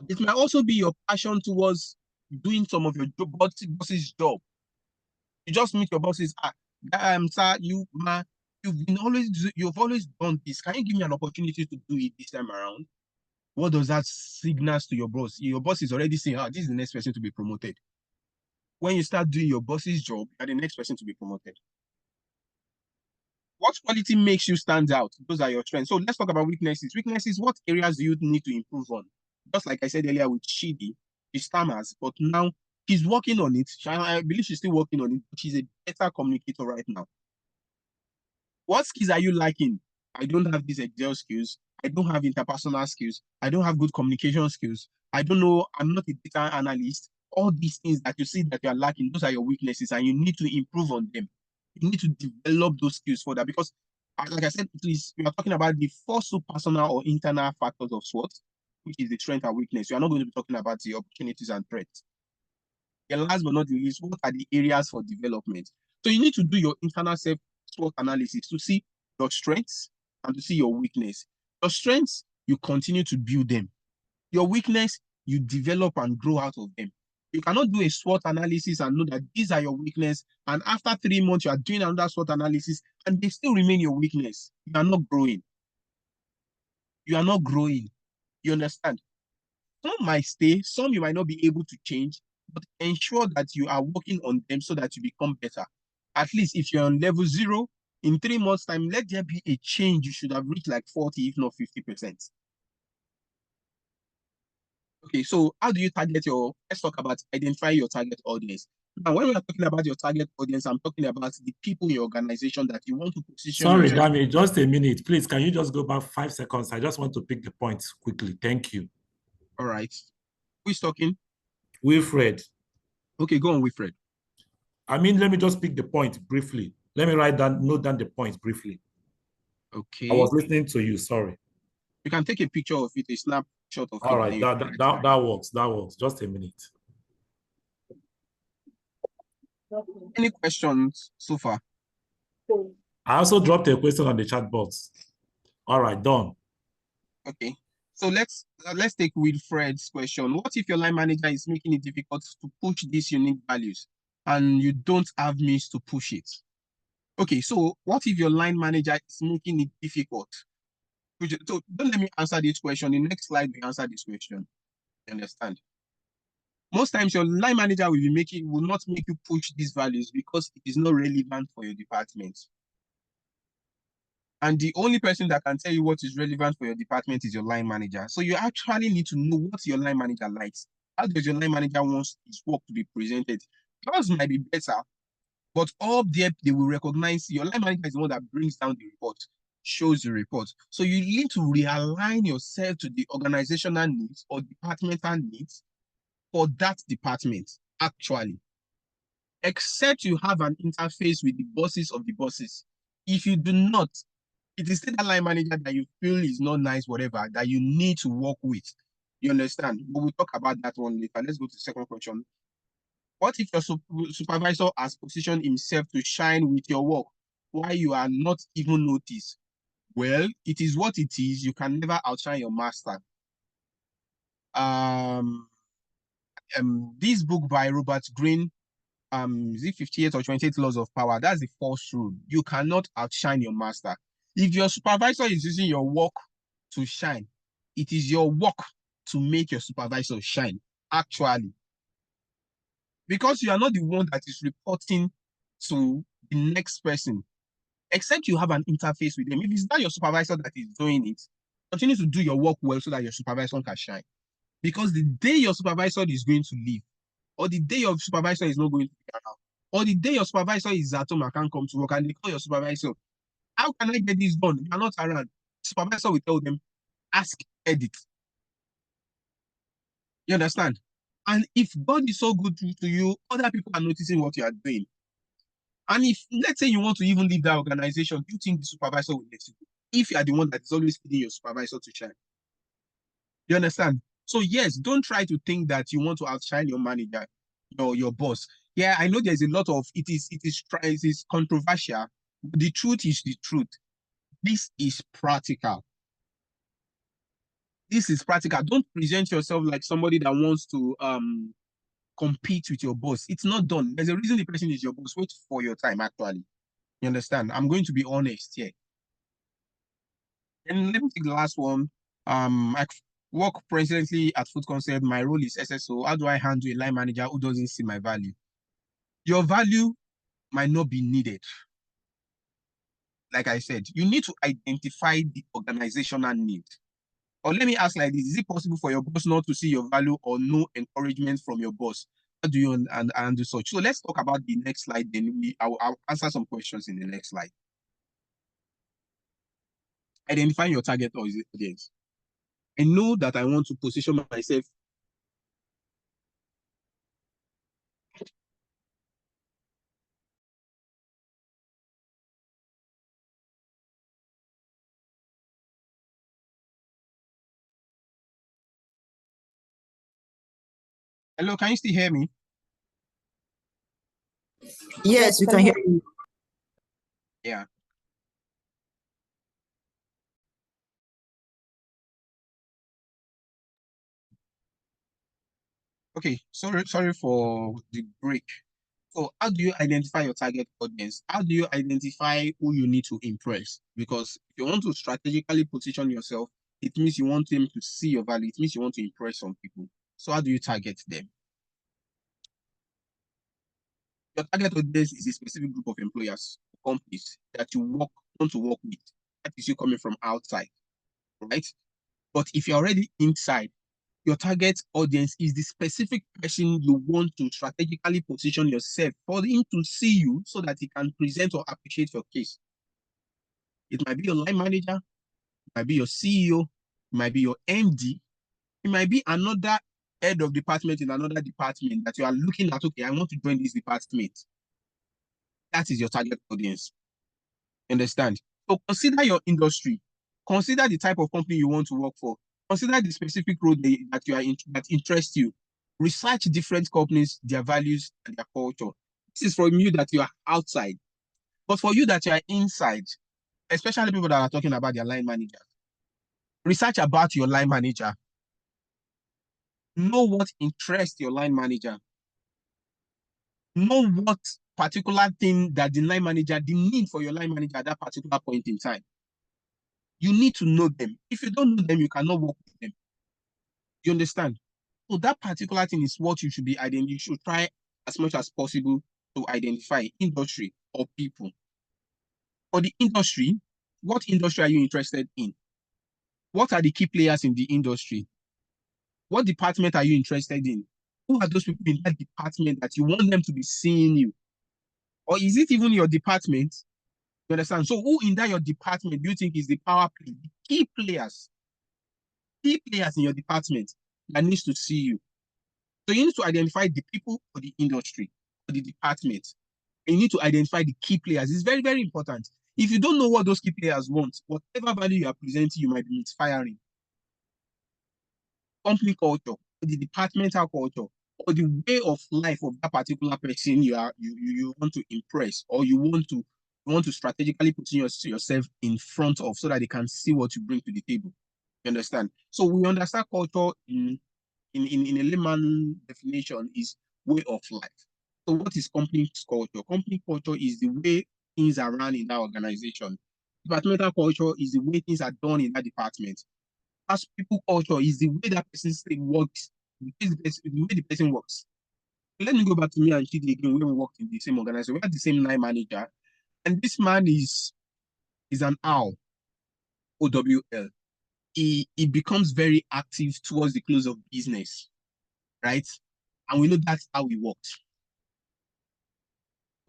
It might also be your passion towards doing some of your boss's job. You just meet your bosses. Sir, you've always done this. Can you give me an opportunity to do it this time around? What does that signals to your boss? Your boss is already saying, this is the next person to be promoted. When you start doing your boss's job, you're the next person to be promoted. What quality makes you stand out? Those are your strengths. So let's talk about weaknesses. Weaknesses, what areas do you need to improve on? Just like I said earlier with Chidi, she stammers, but now she's working on it. I believe she's still working on it, but she's a better communicator right now. What skills are you lacking? I don't have these Excel skills. I don't have interpersonal skills. I don't have good communication skills. I don't know. I'm not a data analyst. All these things that you see that you are lacking, those are your weaknesses, and you need to improve on them. You need to develop those skills further because, like I said, please, we are talking about the four subpersonal or internal factors of SWOT, which is the strength and weakness. We are not going to be talking about the opportunities and threats. And last but not least, what are the areas for development? So you need to do your internal self-SWOT analysis to see your strengths and to see your weakness. Your strengths, you continue to build them. Your weakness, you develop and grow out of them. You cannot do a SWOT analysis and know that these are your weakness, and after 3 months, you are doing another SWOT analysis, and they still remain your weakness. You are not growing. You are not growing. You understand? Some might stay, some you might not be able to change, but ensure that you are working on them so that you become better. At least if you're on level 0, in 3 months' time, let there be a change. You should have reached like 40, if not 50%. Okay, so how do you target let's talk about identifying your target audience. Now, when we are talking about your target audience, I'm talking about the people in your organization that you want to position Sorry, yourself. Dami, just a minute. Please, can you just go back 5 seconds? I just want to pick the points quickly. Thank you. All right. Who is talking? Wilfred. Okay, go on, Wilfred. Let me just pick the point briefly. Let me note down the points briefly. Okay. I was listening to you, sorry. You can take a picture of it, a snapshot of it. All right, that works. Just a minute. Any questions so far? I also dropped a question on the chat box. All right, done. Okay. So let's take Wilfred's question. What if your line manager is making it difficult to push these unique values and you don't have means to push it? Okay, so what if your line manager is making it difficult? So don't let me answer this question. In the next slide, we answer this question. You understand? Most times your line manager will not make you push these values because it is not relevant for your department. And the only person that can tell you what is relevant for your department is your line manager. So you actually need to know what your line manager likes. How does your line manager want his work to be presented? Yours might be better, but up there, they will recognize your line manager is the one that brings down the report, shows the report. So you need to realign yourself to the organizational needs or departmental needs for that department, actually. Except you have an interface with the bosses of the bosses. If you do not, it is still that line manager that you feel is not nice, whatever, that you need to work with. You understand? But we'll talk about that one later. Let's go to the second question. What if your supervisor has positioned himself to shine with your work while you are not even noticed? Well, it is what it is. You can never outshine your master. This book by Robert Greene, is it 58 or 28 laws of power? That's the first rule. You cannot outshine your master. If your supervisor is using your work to shine, it is your work to make your supervisor shine, actually. Because you are not the one that is reporting to the next person, except you have an interface with them. If it's not your supervisor that is doing it, continue to do your work well so that your supervisor can shine. Because the day your supervisor is going to leave, or the day your supervisor is not going to be around, or the day your supervisor is at home and can't come to work, and they call your supervisor, how can I get this done? You are not around. The supervisor will tell them, ask edit. You understand? And if God is so good to you, other people are noticing what you are doing. And if, let's say you want to even leave that organization, do you think the supervisor will let you go? If you are the one that is always feeding your supervisor to shine. You understand? So yes, don't try to think that you want to outshine your manager or your boss. Yeah, I know there's a lot of, it is controversial. But the truth is the truth. This is practical. This is practical. Don't present yourself like somebody that wants to compete with your boss. It's not done. There's a reason the person is your boss. Wait for your time, actually. You understand? I'm going to be honest here. And let me take the last one. I work presently at Food Concept. My role is SSO. How do I handle a line manager who doesn't see my value? Your value might not be needed. Like I said, you need to identify the organizational need. Or let me ask like this, is it possible for your boss not to see your value or no encouragement from your boss? How do you do such? So let's talk about the next slide, then I'll answer some questions in the next slide. Identifying your target audience. I know that I want to position myself. Hello, can you still hear me? Yes, we can hear you. Yeah. Okay, sorry for the break. So how do you identify your target audience? How do you identify who you need to impress? Because if you want to strategically position yourself, it means you want them to see your value. It means you want to impress some people. So how do you target them? Your target audience is a specific group of employers, companies that you want to work with. That is you coming from outside, right? But if you're already inside, your target audience is the specific person you want to strategically position yourself for him to see you so that he can present or appreciate your case. It might be your line manager, it might be your CEO, it might be your MD, it might be another head of department in another department that you are looking at, okay, I want to join this department. That is your target audience. Understand? So consider your industry. Consider the type of company you want to work for. Consider the specific role that you are in, that interests you. Research different companies, their values, and their culture. This is from you that you are outside. But for you that you are inside, especially people that are talking about their line manager, research about your line manager. Know what interests your line manager. Know what particular thing that the line manager, the need for your line manager at that particular point in time. You need to know them. If you don't know them, you cannot work with them. You understand? So that particular thing is what you should be identifying. You should try as much as possible to identify industry or people. For the industry, what industry are you interested in? What are the key players in the industry? What department are you interested in? Who are those people in that department that you want them to be seeing you? Or is it even your department? You understand? So who in that your department do you think is the power play? The key players in your department that needs to see you. So you need to identify the people for the industry, for the department. And you need to identify the key players. It's very, very important. If you don't know what those key players want, whatever value you are presenting, you might be misfiring. Company culture, the departmental culture, or the way of life of that particular person you want to impress, or you want to strategically put yourself in front of, so that they can see what you bring to the table. You understand? So we understand culture in a layman definition is way of life. So what is company culture? Company culture is the way things are run in that organization. Departmental culture is the way things are done in that department. As people culture is the way that person works, the way the person works. Let me go back to me and Chidi again when we worked in the same organization. We had the same line manager, and this man is an owl, OWL. He becomes very active towards the close of business, right? And we know that's how we work.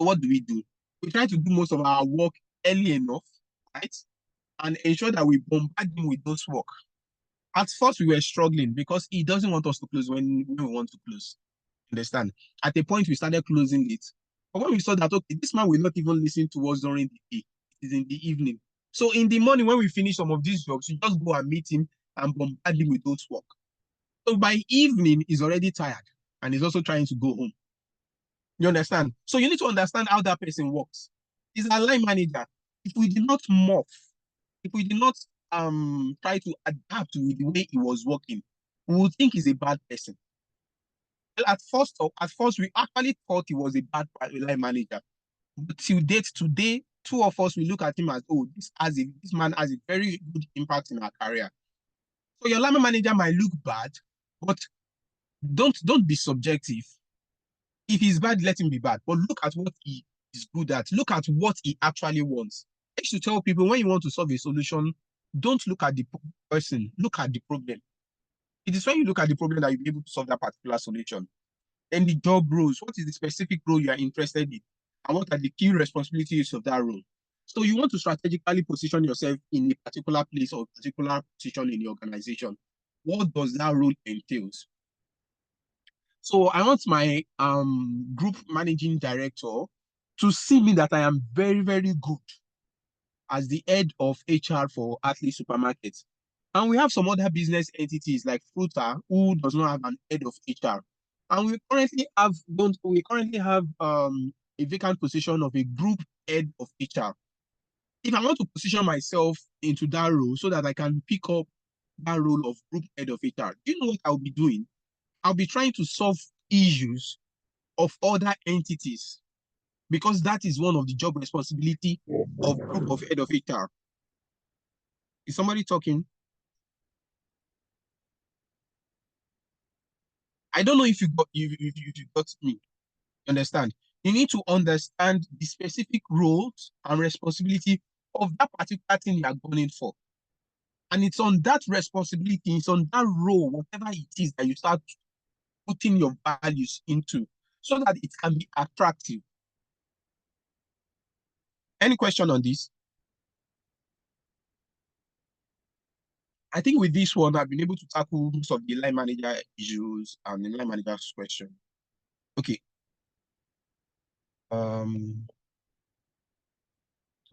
So what do? We try to do most of our work early enough, right? And ensure that we bombard him with those work. At first, we were struggling because he doesn't want us to close when we want to close. Understand? At a point, we started closing it. But when we saw that, okay, this man will not even listen to us during the day. It is in the evening. So in the morning, when we finish some of these jobs, we just go and meet him and bombard him with those work. So by evening, he's already tired and he's also trying to go home. You understand? So you need to understand how that person works. He's a line manager. If we did not morph, if we did not try to adapt with the way he was working, we would think he's a bad person. Well, at first, we actually thought he was a bad line manager. But till date, today, two of us, we look at him as, oh, this man has a very good impact in our career. So your line manager might look bad, but don't be subjective. If he's bad, let him be bad. But look at what he is good at. Look at what he actually wants. I used to tell people, when you want to solve a solution, don't look at the person, look at the problem. It is when you look at the problem that you'll be able to solve that particular solution. Then the job roles, what is the specific role you are interested in? And what are the key responsibilities of that role? So you want to strategically position yourself in a particular place or particular position in the organization. What does that role entails? So I want my group managing director to see me that I am very, very good as the head of HR for Athlete Supermarkets. And we have some other business entities like Fruta, who does not have an head of HR. And we currently have a vacant position of a group head of HR. If I want to position myself into that role so that I can pick up that role of group head of HR, do you know what I'll be doing? I'll be trying to solve issues of other entities, because that is one of the job responsibility of group of head of HR. Is somebody talking? I don't know if you got me. Understand? You need to understand the specific roles and responsibility of that particular thing you are going in for. And it's on that responsibility, it's on that role, whatever it is, that you start putting your values into, so that it can be attractive. Any question on this? I think with this one, I've been able to tackle most of the line manager issues and the line manager's question. Okay. Do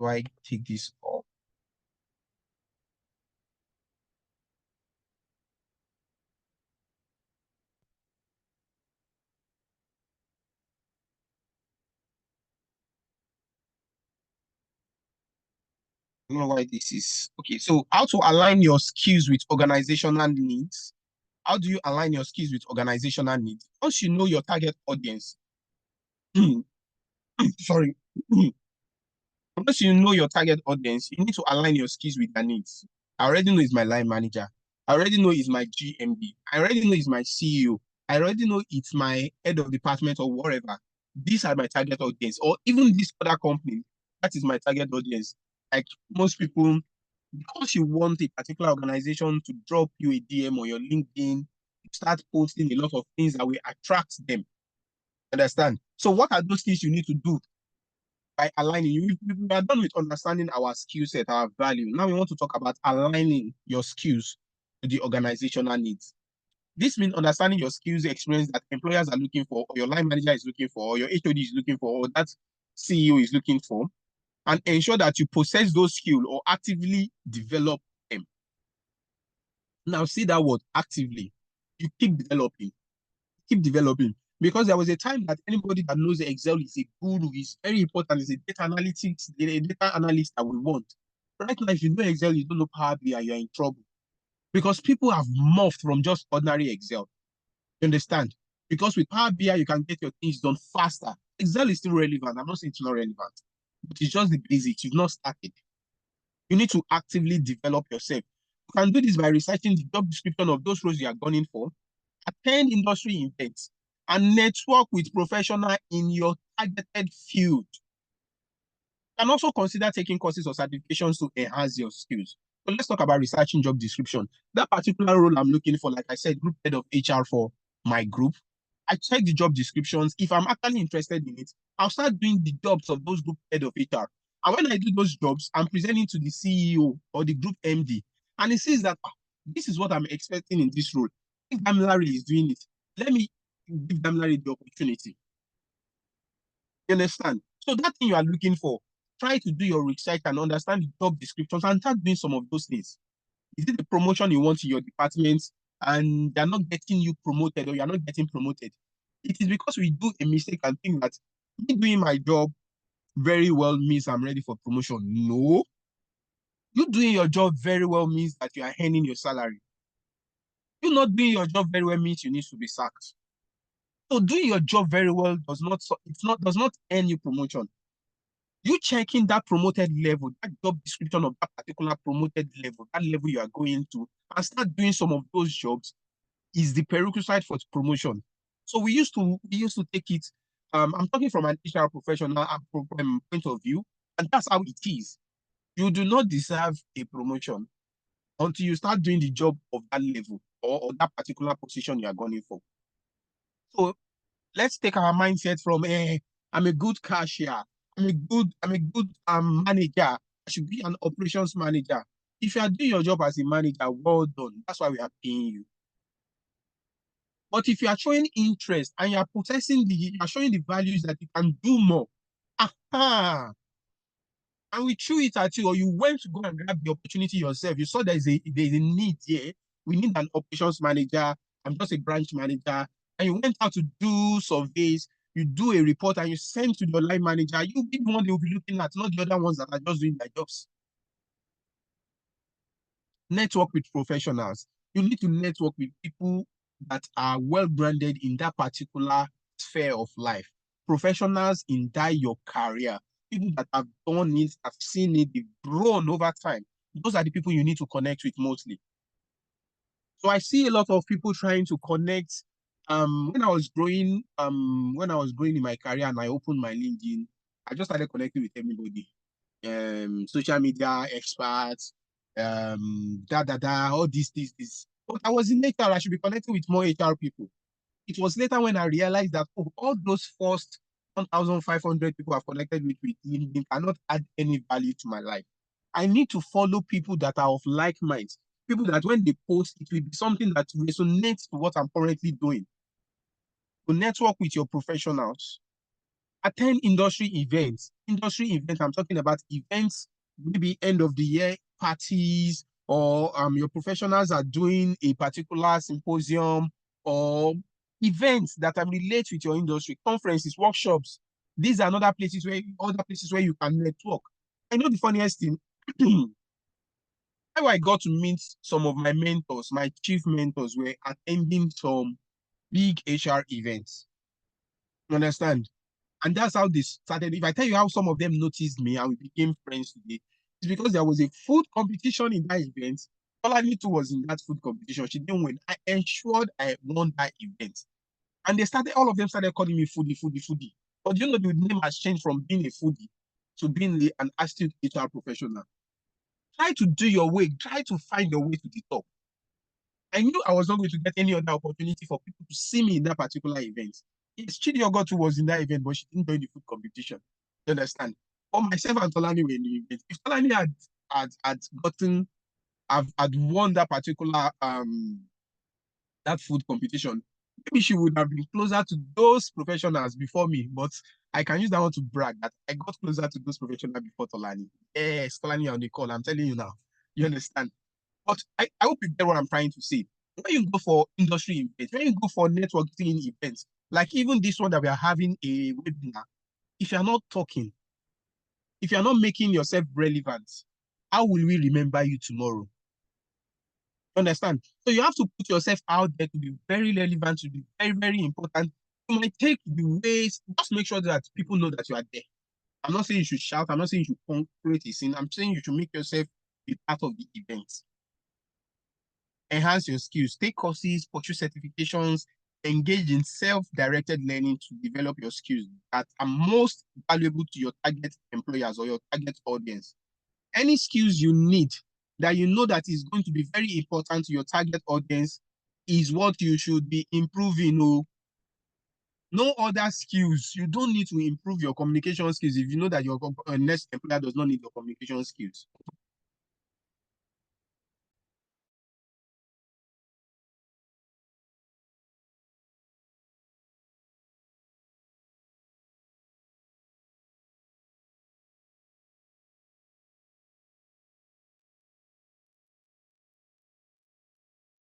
I take this off? I don't know why this is. Okay, so how to align your skills with organizational needs. How do you align your skills with organizational needs? Once you know your target audience, sorry. Once you know your target audience, you need to align your skills with their needs. I already know it's my line manager. I already know it's my GMD. I already know it's my CEO. I already know it's my head of department or whatever. These are my target audience, or even this other company, that is my target audience. Like most people, because you want a particular organization to drop you a DM on your LinkedIn, you start posting a lot of things that will attract them. Understand? So what are those things you need to do by aligning? We are done with understanding our skill set, our value. Now we want to talk about aligning your skills to the organizational needs. This means understanding your skills, experience that employers are looking for, or your line manager is looking for, or your HOD is looking for, or that CEO is looking for, and ensure that you possess those skills or actively develop them. Now, see that word actively. You keep developing. Because there was a time that anybody that knows Excel is a guru, is very important, is a data analytics, a data analyst that we want. Right now, if you know Excel, you don't know Power BI, you're in trouble. Because people have morphed from just ordinary Excel. You understand? Because with Power BI, you can get your things done faster. Excel is still relevant. I'm not saying it's not relevant, but it's just the basics. You've not started. You need to actively develop yourself. You can do this by researching the job description of those roles you are gunning for, attend industry events, and network with professionals in your targeted field. You can also consider taking courses or certifications to enhance your skills. So let's talk about researching job description. That particular role I'm looking for, like I said, group head of HR for my group. I check the job descriptions. If I'm actually interested in it, I'll start doing the jobs of those group head of HR. And when I do those jobs, I'm presenting to the CEO or the group MD. And he says that this is what I'm expecting in this role. I think Damilare is doing it. Let me give Damilare the opportunity. You understand? So that thing you are looking for, try to do your research and understand the job descriptions and start doing some of those things. Is it the promotion you want in your department and they're not getting you promoted, or you're not getting promoted? It is because we do a mistake and think that me doing my job very well means I'm ready for promotion. No. You doing your job very well means that you are earning your salary. You not doing your job very well means you need to be sacked. So doing your job very well does not earn you promotion. You checking that promoted level, that job description of that particular promoted level, that level you are going to, and start doing some of those jobs is the prerequisite for promotion. So we used to take it. I'm talking from an HR professional point of view, and that's how it is. You do not deserve a promotion until you start doing the job of that level or that particular position you are going for. So let's take our mindset from I'm a good cashier, I'm a good manager, I should be an operations manager. If you are doing your job as a manager, well done. That's why we are paying you. But if you are showing interest and you are showing the values that you can do more, aha, and we threw it at you, or you went to go and grab the opportunity yourself, you saw there's a need here, we need an operations manager, I'm just a branch manager, and you went out to do surveys, you do a report and you send to your line manager, you'll be the one they will be looking at, not the other ones that are just doing their jobs. Network with professionals. You need to network with people that are well-branded in that particular sphere of life. Professionals in that your career. People that have done it, have seen it, they've grown over time. Those are the people you need to connect with mostly. So I see a lot of people trying to connect. When I was growing in my career and I opened my LinkedIn, I just started connecting with everybody. Social media experts, all this. But I was in HR, I should be connecting with more HR people. It was later when I realized that all those first 1,500 people I've connected with LinkedIn cannot add any value to my life. I need to follow people that are of like minds, people that when they post, it will be something that resonates to what I'm currently doing. To network with your professionals. Attend industry events. I'm talking about events, maybe end of the year parties, or your professionals are doing a particular symposium or events that relate with your industry, conferences, workshops. These are other places where you can network. I know the funniest thing, how I got to meet some of my mentors, my chief mentors were attending some big HR events. You understand? And that's how they started. If I tell you how some of them noticed me and we became friends today, it's because there was a food competition in that event. Tolani too was in that food competition. She didn't win. I ensured I won that event. And all of them started calling me foodie, foodie, foodie. But you know, the name has changed from being a foodie to being an astute HR professional. Try to do your way. Try to find your way to the top. I knew I was not going to get any other opportunity for people to see me in that particular event. Yes, Chidi Ogotu was in that event, but she didn't join the food competition. You understand? Or myself and Tolani were in the event. If Tolani had won that particular that food competition, maybe she would have been closer to those professionals before me. But I can use that one to brag that I got closer to those professionals before Tolani. Yes, Tolani on the call. I'm telling you now. You understand? But I hope you get what I'm trying to say. When you go for industry events, when you go for networking events, like even this one that we are having a webinar, if you're not talking, if you're not making yourself relevant, how will we remember you tomorrow? Understand? So you have to put yourself out there to be very relevant, to be very, very important. You might take the ways, just make sure that people know that you are there. I'm not saying you should shout, I'm not saying you should create a scene, I'm saying you should make yourself be part of the event. Enhance your skills, take courses, pursue certifications, engage in self-directed learning to develop your skills that are most valuable to your target employers or your target audience. Any skills you need that you know that is going to be very important to your target audience is what you should be improving. No other skills. You don't need to improve your communication skills if you know that your next employer does not need your communication skills.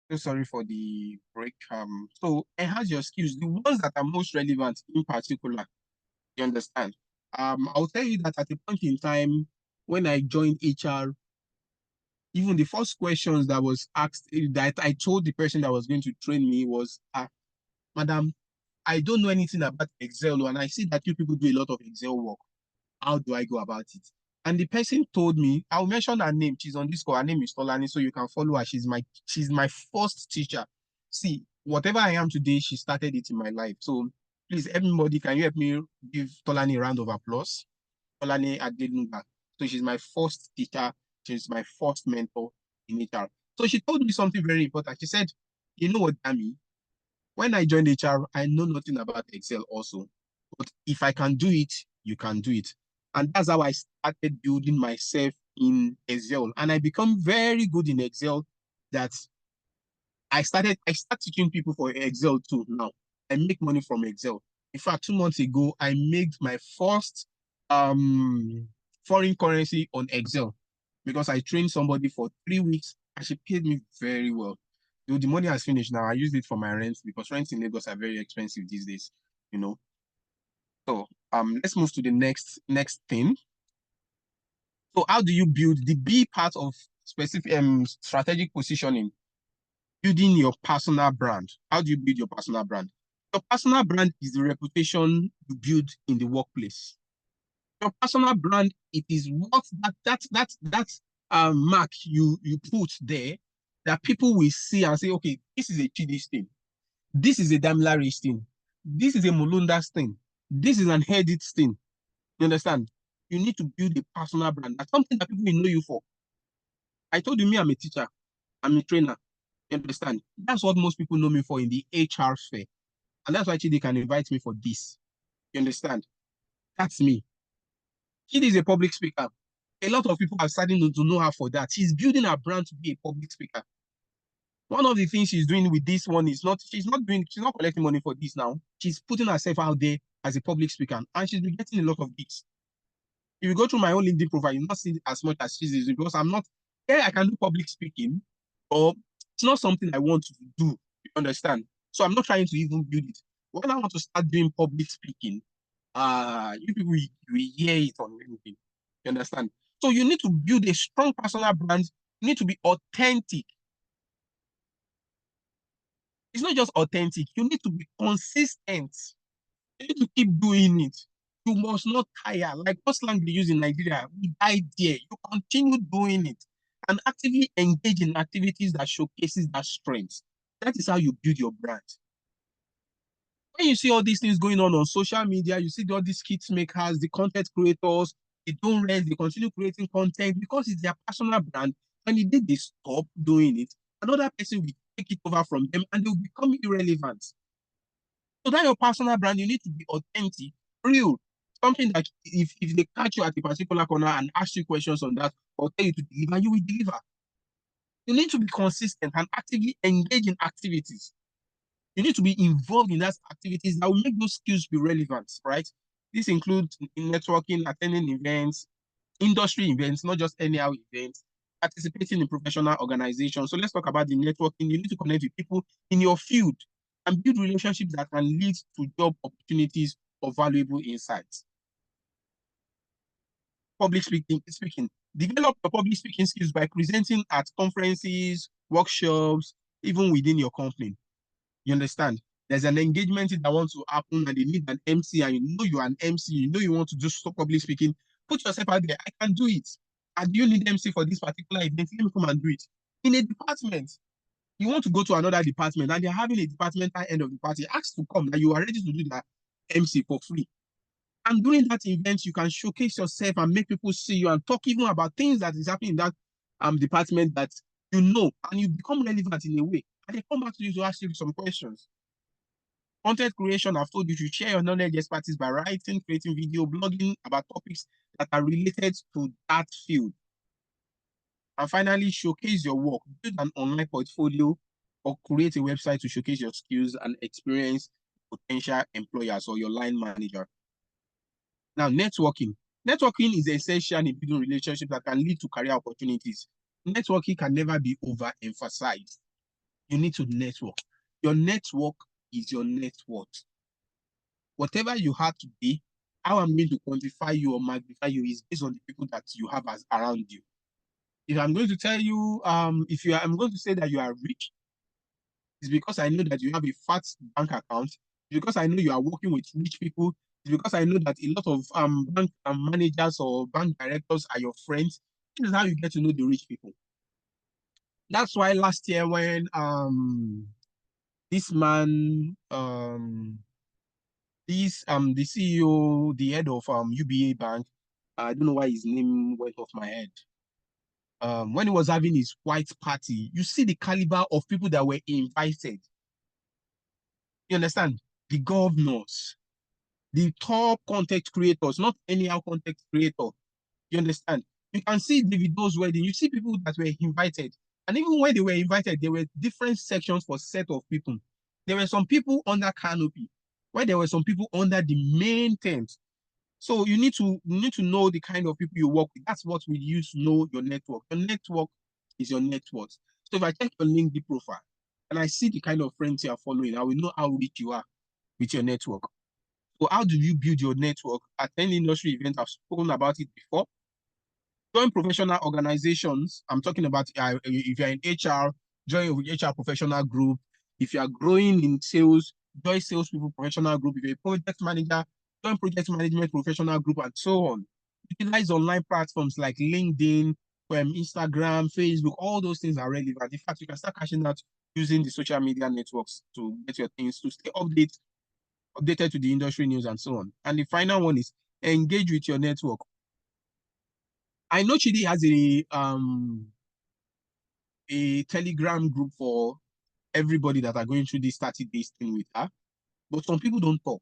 So sorry for the break. So enhance your skills, the ones that are most relevant in particular. You understand? I'll tell you that at a point in time when I joined HR, even the first questions that was asked that I told the person that was going to train me was, Madam, I don't know anything about Excel, and I see that you people do a lot of Excel work. How do I go about it? And the person told me, I'll mention her name. She's on this call. Her name is Tolani, so you can follow her. She's my first teacher. See, whatever I am today, she started it in my life. So please, everybody, can you help me give Tolani a round of applause? Tolani Adelunga. So she's my first teacher. She's my first mentor in HR. So she told me something very important. She said, you know what, Dami? When I joined HR, I know nothing about Excel also. But if I can do it, you can do it. And that's how I started building myself in Excel. And I become very good in Excel that I start teaching people for Excel too now. I make money from Excel. In fact, 2 months ago, I made my first foreign currency on Excel because I trained somebody for 3 weeks and she paid me very well. Though the money has finished now, I use it for my rent because rents in Lagos are very expensive these days, you know. So let's move to the next thing. So how do you build the B part of specific strategic positioning? Building your personal brand. How do you build your personal brand? Your personal brand is the reputation you build in the workplace. Your personal brand, it is what that mark you put there that people will see and say, okay, this is a Chidi's thing. This is a Damilare thing. This is a Mulunda's thing. This is an Edith's thing. You understand? You need to build a personal brand. That's something that people will know you for. I told you, me, I'm a teacher. I'm a trainer. You understand? That's what most people know me for in the HR sphere. And that's why Chidi can invite me for this. You understand? That's me. Chidi is a public speaker. A lot of people are starting to know her for that. She's building her brand to be a public speaker. One of the things she's doing with this one is she's not collecting money for this now. She's putting herself out there as a public speaker, and she's been getting a lot of gigs. If you go through my own LinkedIn profile, you'll not see as much as she's doing because I'm not there. I can do public speaking, but it's not something I want to do. You understand? So I'm not trying to even build it. When I want to start doing public speaking, you people will hear it on LinkedIn. You understand? So you need to build a strong personal brand. You need to be authentic. It's not just authentic. You need to be consistent. You need to keep doing it. You must not tire. Like what slang they use in Nigeria, we die there. You continue doing it. and actively engage in activities that showcases that strength. That is how you build your brand. When you see all these things going on social media, you see all these skits makers, the content creators, they don't rest, they continue creating content because it's their personal brand. And if they stop doing it, another person will take it over from them and they will become irrelevant. So that your personal brand, you need to be authentic, real. Something that if they catch you at a particular corner and ask you questions on that or tell you to deliver, you will deliver. You need to be consistent and actively engage in activities. You need to be involved in those activities that will make those skills be relevant, right? This includes networking, attending events, industry events, not just anyhow events, participating in professional organizations. So let's talk about the networking. You need to connect with people in your field and build relationships that can lead to job opportunities or valuable insights. Public speaking. Develop your public speaking skills by presenting at conferences, workshops, even within your company. You understand? There's an engagement that wants to happen and they need an MC and you know you're an MC, you know you want to do public speaking, put yourself out there. I can do it. And do you need MC for this particular event? Let me come and do it. In a department, you want to go to another department and they're having a departmental end of the party, ask to come and you are ready to do that MC for free. And during that event, you can showcase yourself and make people see you and talk even about things that is happening in that department that you know, and you become relevant in a way. And they come back to you to ask you some questions. Content creation, I've told you to share your knowledge, expertise by writing, creating video, blogging about topics that are related to that field. And finally, showcase your work. Build an online portfolio or create a website to showcase your skills and experience potential employers or your line manager. Now, networking. Networking is essential in building relationships that can lead to career opportunities. Networking can never be overemphasized. You need to network. Your network is your net worth. Whatever you have today, how I'm going to quantify you or magnify you is based on the people that you have as around you. If I'm going to tell you, I'm going to say that you are rich, it's because I know that you have a fat bank account. It's because I know you are working with rich people. It's because I know that a lot of bank managers or bank directors are your friends. This is how you get to know the rich people. That's why last year when this man, the CEO, the head of UBA Bank, I don't know why his name went off my head. When he was having his white party, you see the caliber of people that were invited. You understand? The governors, the top content creators, not anyhow content creator. You understand? You can see Davido's wedding. You see people that were invited. And even when they were invited, there were different sections for set of people. There were some people under canopy, where there were some people under the main tent. So you need to know the kind of people you work with. That's what we use to know your network. Your network is your net worth. So if I check your LinkedIn profile and I see the kind of friends you are following, I will know how rich you are with your network. So how do you build your network? Attend industry events. I've spoken about it before. Join professional organizations. I'm talking about if you're in HR, join a HR professional group. If you are growing in sales, join salespeople professional group. If you're a project manager, join project management professional group, and so on. Utilize online platforms like LinkedIn, Instagram, Facebook. All those things are relevant. In fact, you can start cashing out using the social media networks to get your things to stay updated to the industry news and so on. And the final one is engage with your network. I know Chidi has a Telegram group for everybody that are going through this 30 days thing with her, but some people don't talk.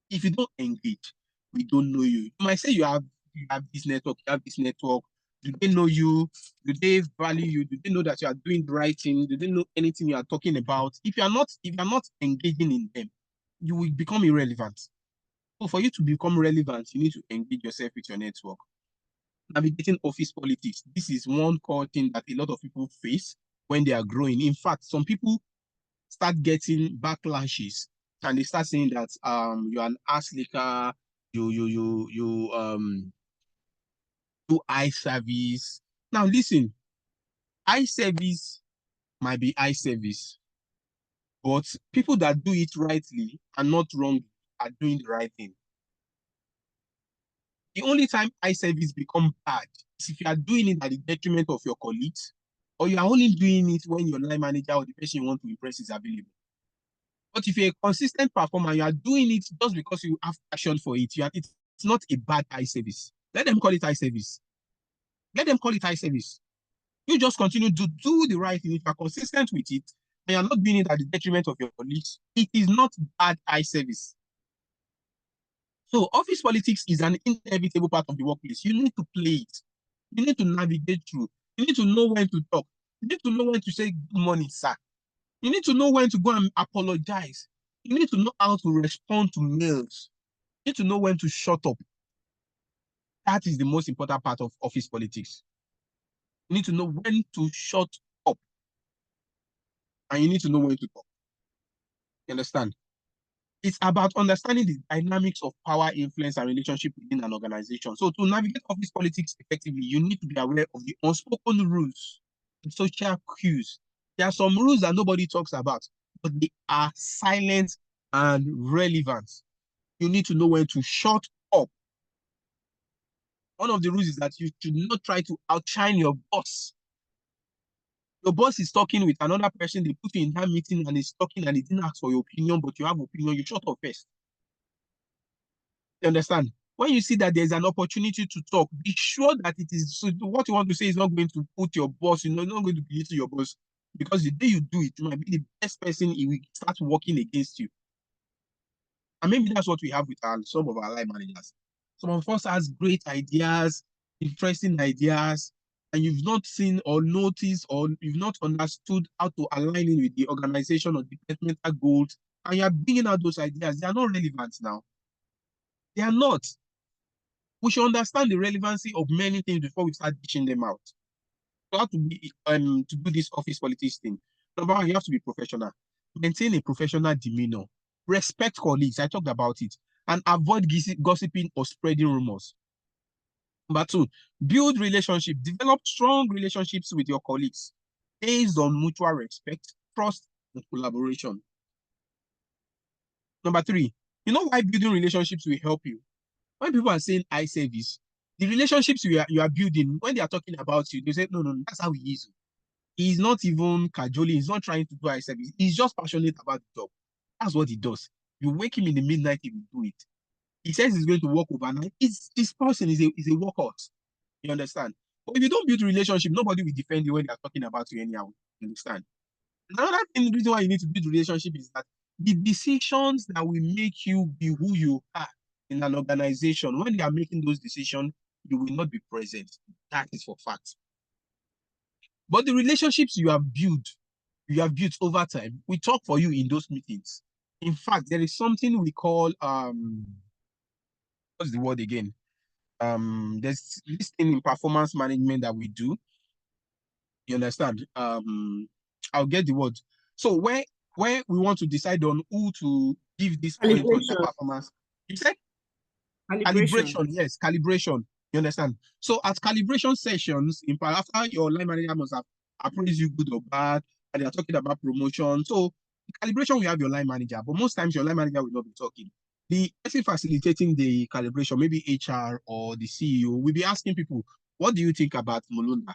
If you don't engage, we don't know you. You might say you have this network, you have this network. Do they know you? Do they value you? Do they know that you are doing the right thing? Do they know anything you are talking about? If you are not engaging in them, you will become irrelevant. So for you to become relevant, you need to engage yourself with your network. Navigating office politics. This is one core thing that a lot of people face when they are growing. In fact, some people start getting backlashes and they start saying that you're an ass licker, you do eye service. Now listen, eye service might be eye service, but people that do it rightly and not wrong are doing the right thing. The only time eye service become bad is if you are doing it at the detriment of your colleagues, or you are only doing it when your line manager or the person you want to impress is available. But if you're a consistent performer, you are doing it just because you have passion for it. It's not a bad eye service. Let them call it eye service. Let them call it eye service. You just continue to do the right thing. If you're consistent with it, and you're not doing it at the detriment of your colleagues, it is not bad eye service. So office politics is an inevitable part of the workplace. You need to play it. You need to navigate through. You need to know when to talk. You need to know when to say good morning, sir. You need to know when to go and apologize. You need to know how to respond to mails. You need to know when to shut up. That is the most important part of office politics. You need to know when to shut up. And you need to know when to talk. You understand? It's about understanding the dynamics of power, influence, and relationship within an organization. So to navigate office politics effectively, you need to be aware of the unspoken rules, the social cues. There are some rules that nobody talks about, but they are silent and relevant. You need to know when to shut up. One of the rules is that you should not try to outshine your boss. Your boss is talking with another person, they put you in that meeting and he's talking and he didn't ask for your opinion, but you have opinion, you shut up first. You understand? When you see that there's an opportunity to talk, be sure that it is, so what you want to say is not going to put your boss, not going to belittle your boss, because the day you do it, you might be the best person, he will start working against you. And maybe that's what we have with some of our line managers. Some of us has great ideas, interesting ideas, and you've not seen or noticed or you've not understood how to align it with the organization or departmental goals, and you're bringing out those ideas. They are not relevant now. They are not. We should understand the relevancy of many things before we start dishing them out. So how to be to do this office politics thing. Number one, you have to be professional. Maintain a professional demeanor. Respect colleagues. I talked about it. And avoid gossiping or spreading rumors. Number two, build relationships. Develop strong relationships with your colleagues based on mutual respect, trust, and collaboration. Number three, you know why building relationships will help you? When people are saying eye service, the relationships you are building, when they are talking about you, they say, no, that's how he is. He's not even cajoling. He's not trying to do eye service. He's just passionate about the job. That's what he does. You wake him in the midnight, he will do it. He says he's going to work overnight. This person is a workhorse. You understand? But if you don't build a relationship, nobody will defend you when they're talking about you anyhow. You understand? Another thing, the reason why you need to build a relationship is that the decisions that will make you be who you are in an organization, when they are making those decisions, you will not be present. That is for fact. But the relationships you have built over time, we talk for you in those meetings. In fact, there is something we call what's the word again? There's this thing in performance management that we do. You understand? I'll get the word. So where we want to decide on who to give this point on their performance. You said calibration. Yes, calibration. You understand? So at calibration sessions, in fact, after your line manager must have appraised you good or bad, and they are talking about promotion. So calibration, we have your line manager, but most times your line manager will not be talking. The person facilitating the calibration, maybe HR or the CEO, will be asking people, what do you think about Mulunda?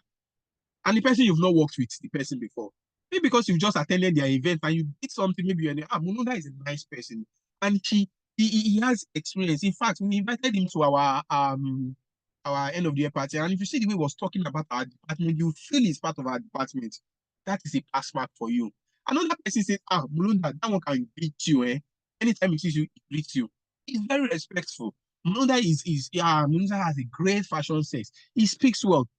And the person you've not worked with the person before. Maybe because you've just attended their event and you did something, maybe you're Mulunda is a nice person. And he has experience. In fact, we invited him to our end of the year party. And if you see the way he was talking about our department, you feel he's part of our department. That is a pass mark for you. Another person says, Mulunda, that one can greet you, eh? Anytime he sees you, he greets you. He's very respectful. Mulunda Mulunda has a great fashion sense. He speaks well.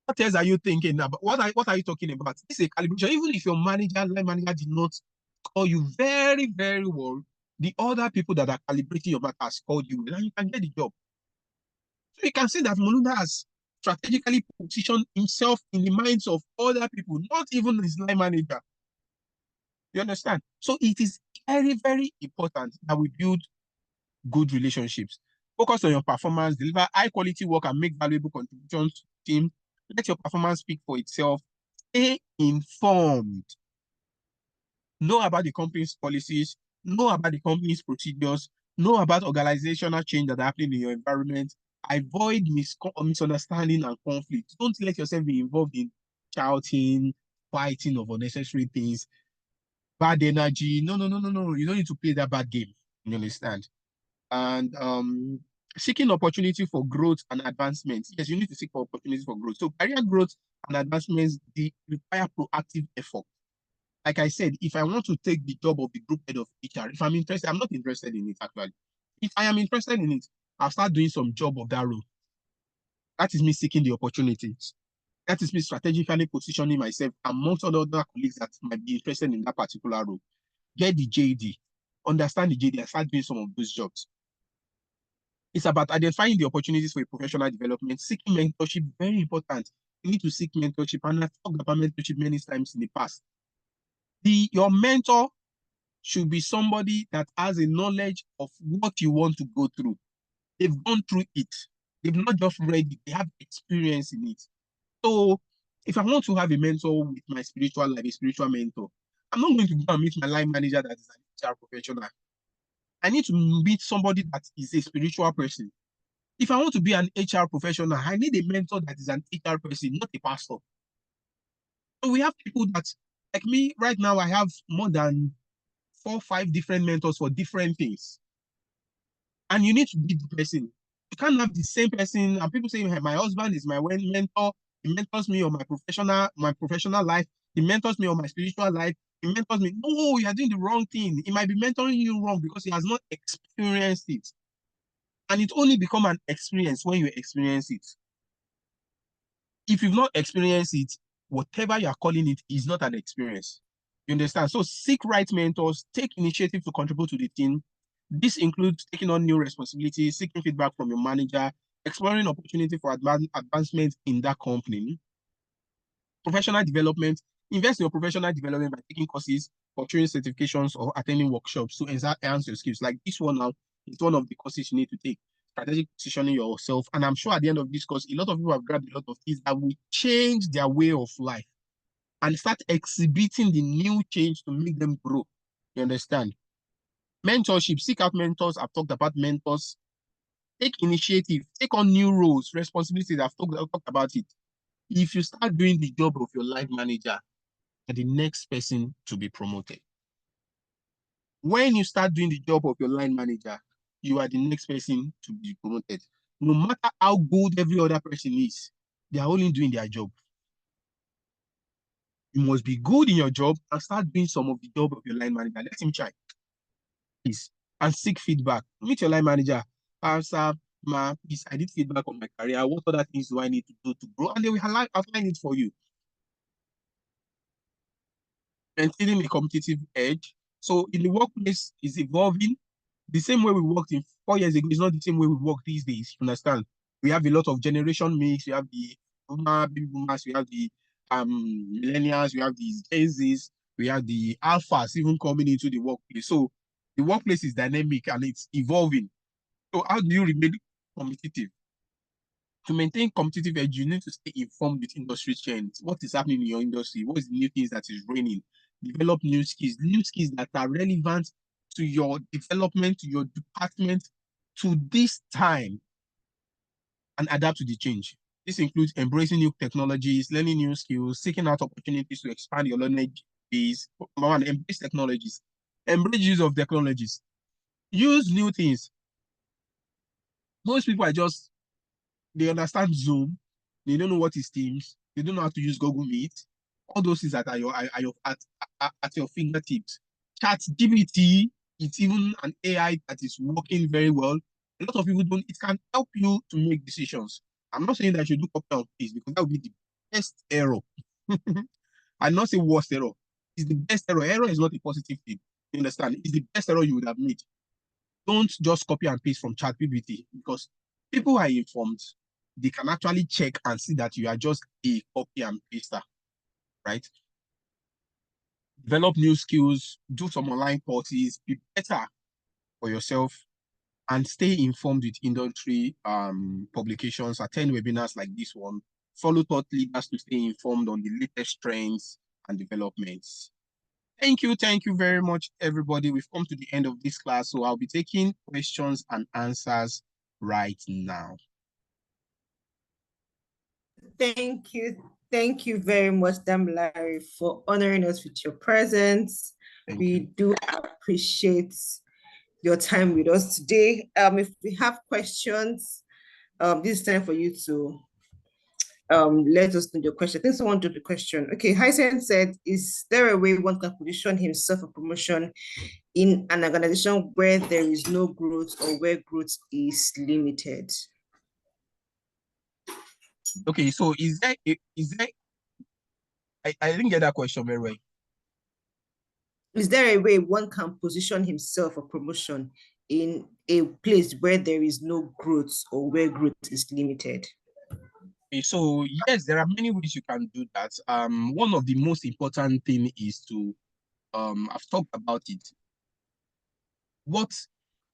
What else are you thinking about? What are you talking about? This is a calibration. Even if your line manager did not call you very, very well, the other people that are calibrating your matter has called you, and you can get the job. So you can see that Mulunda has strategically positioned himself in the minds of other people, not even his line manager. You understand? So it is very, very important that we build good relationships. Focus on your performance, deliver high quality work, and make valuable contributions to the team. Let your performance speak for itself. Stay informed. Know about the company's policies. Know about the company's procedures. Know about organizational change that are happening in your environment. avoid misunderstanding and conflict. Don't let yourself be involved in shouting, fighting of unnecessary things, bad energy. No. You don't need to play that bad game. You understand? And seeking opportunity for growth and advancement. Yes, you need to seek for opportunities for growth. So career growth and advancements, they require proactive effort. Like I said, if I want to take the job of the group head of HR, if I'm interested, I'm not interested in it actually. If I am interested in it, I'll start doing some job of that role. That is me seeking the opportunities. That is me strategically positioning myself amongst other colleagues that might be interested in that particular role. Get the JD, understand the JD, and start doing some of those jobs. It's about identifying the opportunities for a professional development, seeking mentorship, very important. You need to seek mentorship, and I've talked about mentorship many times in the past. Your mentor should be somebody that has a knowledge of what you want to go through. They've gone through it. They've not just read it, they have experience in it. So if I want to have a mentor with my spiritual life, a spiritual mentor, I'm not going to go and meet my line manager that is an HR professional. I need to meet somebody that is a spiritual person. If I want to be an HR professional, I need a mentor that is an HR person, not a pastor. So we have people that, like me, right now, I have more than 4 or 5 different mentors for different things. And you need to be the person. You can't have the same person. And people say, hey, my husband is my mentor. He mentors me on my professional life. He mentors me on my spiritual life. He mentors me. No, you are doing the wrong thing. He might be mentoring you wrong because he has not experienced it. And it only become an experience when you experience it. If you've not experienced it, whatever you are calling it is not an experience. You understand? So seek right mentors, take initiative to contribute to the team. This includes taking on new responsibilities, seeking feedback from your manager, exploring opportunity for advancement in that company. Professional development, invest in your professional development by taking courses, pursuing certifications, or attending workshops to enhance your skills. Like this one now, it's one of the courses you need to take. Strategic positioning yourself. And I'm sure at the end of this course, a lot of people have grabbed a lot of things that will change their way of life and start exhibiting the new change to make them grow. You understand? Mentorship, seek out mentors. I've talked about mentors. Take initiative, take on new roles, responsibilities. I've talked about it. If you start doing the job of your line manager, you're the next person to be promoted. When you start doing the job of your line manager, you are the next person to be promoted. No matter how good every other person is, they are only doing their job. You must be good in your job and start doing some of the job of your line manager. Let him try. Please. And seek feedback. Meet your line manager. Sir, please, I need feedback on my career. What other things do I need to do to grow? And they will outline it for you. Maintaining a competitive edge. So in the workplace is evolving. The same way we worked in 4 years ago is not the same way we work these days. You understand? We have a lot of generation mix. We have the baby boomers. We have the millennials. We have the Gen Zs. We have the alphas even coming into the workplace. So the workplace is dynamic and it's evolving. So how do you remain competitive? To maintain competitive edge, you need to stay informed with industry trends. What is happening in your industry? What is the new things that is reigning? Develop new skills that are relevant to your development, to your department, to this time, and adapt to the change. This includes embracing new technologies, learning new skills, seeking out opportunities to expand your knowledge base. Number one, embrace technologies. Embrace use of technologies. Use new things. Most people they understand Zoom. They don't know what is Teams. They don't know how to use Google Meet. All those things that are at your fingertips. ChatGPT, it's even an AI that is working very well. A lot of people don't. It can help you to make decisions. I'm not saying that you should do copy and paste because that would be the best error. I'm not saying worst error. It's the best error. Error is not a positive thing. You understand? It's the best error you would have made. Don't just copy and paste from ChatGPT because people are informed. They can actually check and see that you are just a copy and paster, right? Develop new skills, do some online courses, be better for yourself, and stay informed with industry publications, attend webinars like this one, follow thought leaders to stay informed on the latest trends and developments. Thank you very much, everybody. We've come to the end of this class, so I'll be taking questions and answers right now. Thank you. Thank you very much, Damilare, for honoring us with your presence. Thank We you. do appreciate your time with us today. If we have questions, this is time for you to let us know your question. I think someone did the question. Okay, Hysen said, is there a way one can position himself for promotion in an organization where there is no growth or where growth is limited? Okay, so I didn't get that question very well. Is there a way one can position himself for promotion in a place where there is no growth or where growth is limited? Okay, so yes, there are many ways you can do that. One of the most important thing is to I've talked about it. What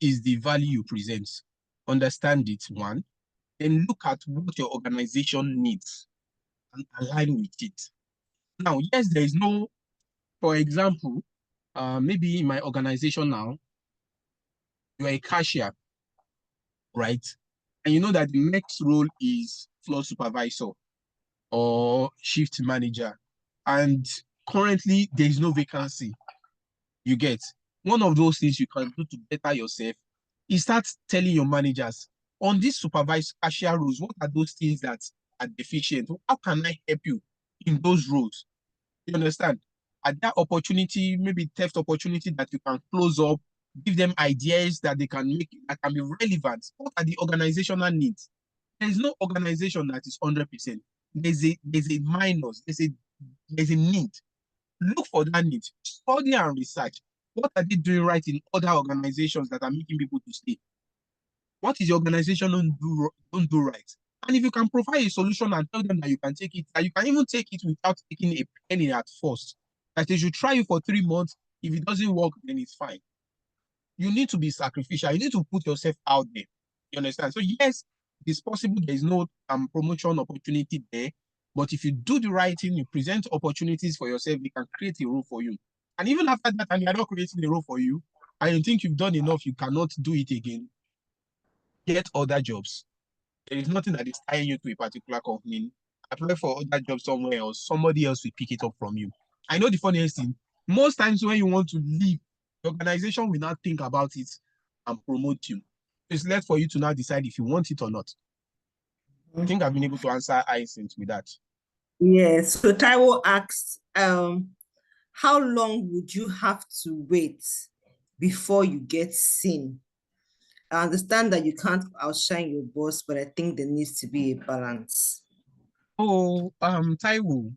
is the value you present? Understand it, one. Then look at what your organization needs and align with it. Now, yes, there is no, for example, maybe in my organization now, you are a cashier, right? And you know that the next role is floor supervisor or shift manager. And currently, there is no vacancy. You get one of those things you can do to better yourself is start telling your managers on this supervised cashier roles, what are those things that are deficient? How can I help you in those roles? You understand? At that opportunity, maybe theft opportunity that you can close up, give them ideas that they can make that can be relevant. What are the organizational needs? There is no organization that is 100%. There's a minus, there's a need. Look for that need, study and research. What are they doing right in other organizations that are making people to stay? What is your organization don't do right? And if you can provide a solution and tell them that you can take it, that you can even take it without taking a penny at first, that they should try you for 3 months. If it doesn't work, then it's fine. You need to be sacrificial. You need to put yourself out there. You understand? So yes, it's possible there is no promotion opportunity there, but if you do the right thing, you present opportunities for yourself, they can create a role for you. And even after that, and they are not creating a role for you, and you think you've done enough, you cannot do it again, get other jobs. There is nothing that is tying you to a particular company. Apply for other jobs somewhere else. Somebody else will pick it up from you. I know the funniest thing. Most times when you want to leave, the organization will not think about it and promote you. It's left for you to now decide if you want it or not. I think I've been able to answer Hyacinth with that. Yes. So Taiwo asked, how long would you have to wait before you get seen? I understand that you can't outshine your boss, but I think there needs to be a balance. Oh, Taiwo,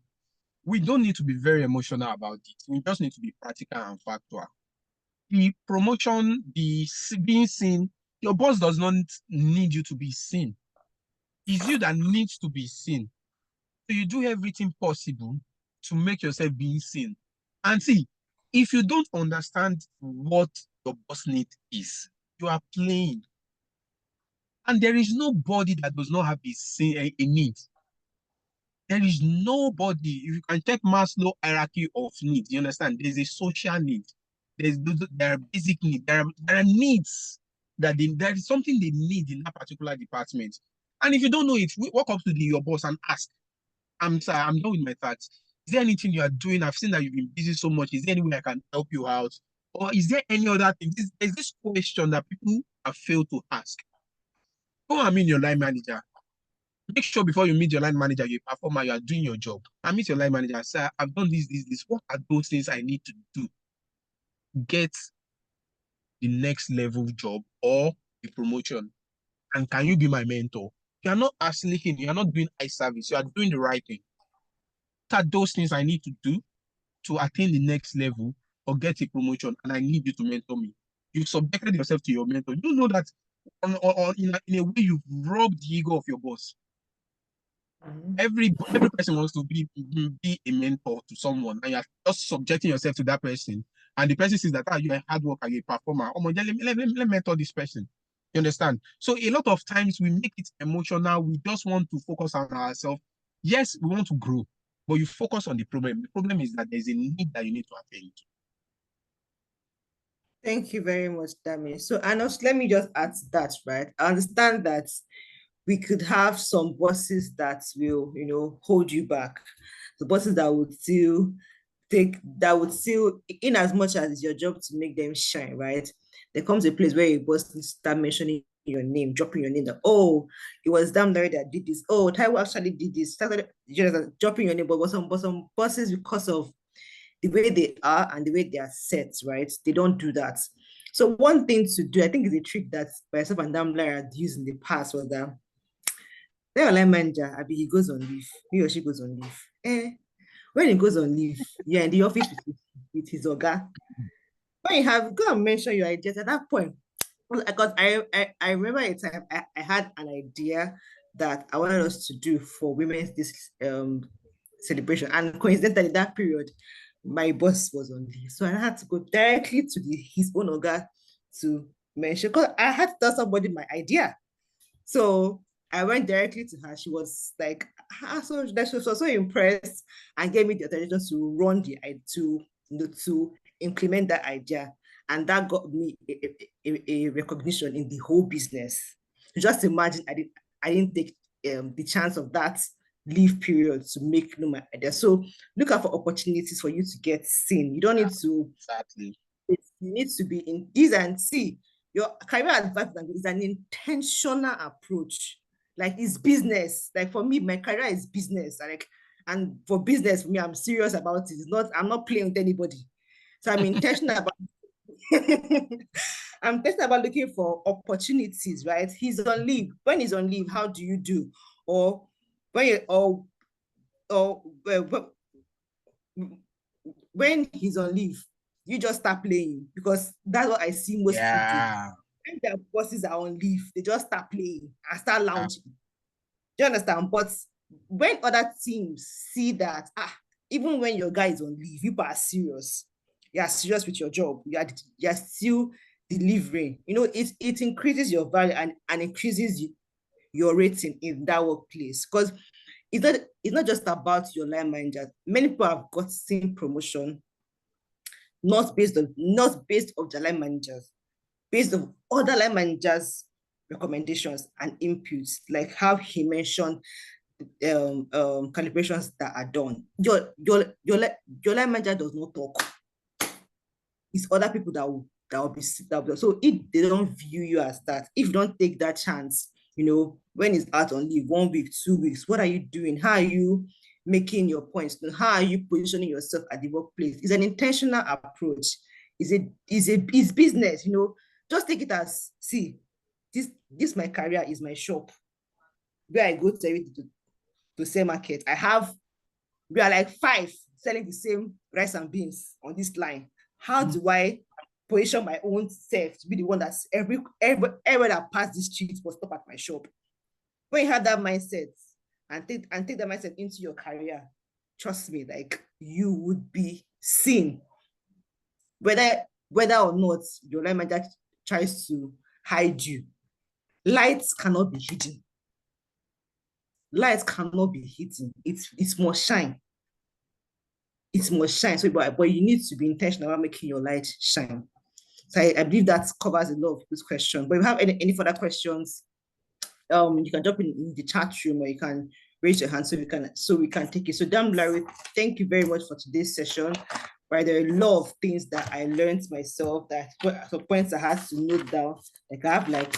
we don't need to be very emotional about it. We just need to be practical and factual. The promotion, being seen, your boss does not need you to be seen. It's you that needs to be seen. So you do everything possible to make yourself being seen. And see, if you don't understand what your boss need is, you are playing. And there is nobody that does not have a need. There is nobody. If you can check Maslow hierarchy of needs, you understand? There's a social need. There are basic needs. There are needs that there is something they need in that particular department. And if you don't know it, walk up to your boss and ask. I'm sorry, I'm done with my thoughts. Is there anything you are doing? I've seen that you've been busy so much. Is there any way I can help you out? Or is there any other thing? There's this question that people have failed to ask. Go and meet your line manager. Make sure before you meet your line manager, you're a performer, you are doing your job. And meet your line manager and say, I've done this. What are those things I need to do to get the next level job or the promotion? And can you be my mentor? You are not asking, you are not doing eye service, you are doing the right thing. What are those things I need to do to attain the next level or get a promotion, and I need you to mentor me? You've subjected yourself to your mentor. You know that in a way you've robbed the ego of your boss. Every person wants to be a mentor to someone, and you're just subjecting yourself to that person. And the person says that you're a hard worker, you're a performer. Oh my God, let me mentor this person. You understand? So a lot of times we make it emotional. We just want to focus on ourselves. Yes, we want to grow, but you focus on the problem. The problem is that there's a need that you need to attend to. Thank you very much, Dami. So, Anos, let me just add to that, right? I understand that we could have some bosses that will, hold you back. The bosses that would still in as much as it's your job to make them shine, right? There comes a place where a boss start mentioning your name, dropping your name, that, oh, it was Damilare that did this. Oh, Taiwo actually did this. Started dropping your name, but some bosses, because of the way they are and the way they are set, right? They don't do that. So one thing to do, I think, is a trick that myself and Damilare had used in the past, was that their line manager, he goes on leave. He or she goes on leave. When he goes on leave, you're in the office with his oga. When you have, go and mention your ideas at that point. Because I remember a time I had an idea that I wanted us to do for women's this celebration, and coincidentally that period my boss was on leave, so I had to go directly to his own oga to mention, because I had to tell somebody my idea. So I went directly to her. She was like, so she was so impressed and gave me the authorization to run to implement that idea. And that got me a recognition in the whole business. Just imagine, I didn't take the chance of that leave period to make my idea. So look out for opportunities for you to get seen. You don't need to. Exactly. You need to be in these, and see, your career advice is an intentional approach. Like, it's business. Like, for me, my career is business. And for business, for me, I'm serious about it. I'm not playing with anybody. So I'm intentional about I'm intentional about looking for opportunities, right? He's on leave. When he's on leave, how do you do? Or when he's on leave, you just start playing, because that's what I see most people do. When their bosses are on leave, they just start playing and start lounging. Do you understand? But when other teams see that, even when your guy is on leave, you are serious. You are serious with your job. You are still delivering. It increases your value and increases your rating in that workplace. Because it's not just about your line manager. Many people have gotten promotion not based on their line managers, based on other line managers' recommendations and inputs, like how he mentioned calibrations that are done. Your line manager does not talk. It's other people that will be. So if they don't view you as that, if you don't take that chance, when he's out on leave, 1 week, 2 weeks, what are you doing? How are you making your points? How are you positioning yourself at the workplace? It's an intentional approach. It's business. Just take it as, see, this my career is my shop, where I go to sell market. We are like 5 selling the same rice and beans on this line. How do I position my own self to be the one that's everywhere that pass the street will stop at my shop? When you have that mindset and take that mindset into your career, trust me, like, you would be seen, whether or not your line manager tries to hide you. Lights cannot be hidden. Lights cannot be hidden. It must shine. It must shine. So, but you need to be intentional about making your light shine. So I believe that covers a lot of this question. But if you have any further questions, you can drop in the chat room, or you can raise your hand so we can take it. So Damilare, thank you very much for today's session. Right, there are a lot of things that I learned myself, that some points I had to note down. Like, I have like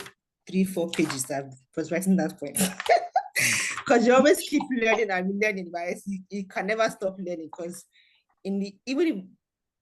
3-4 pages that I was writing that point. Because you always keep learning and learning, but you can never stop learning, because even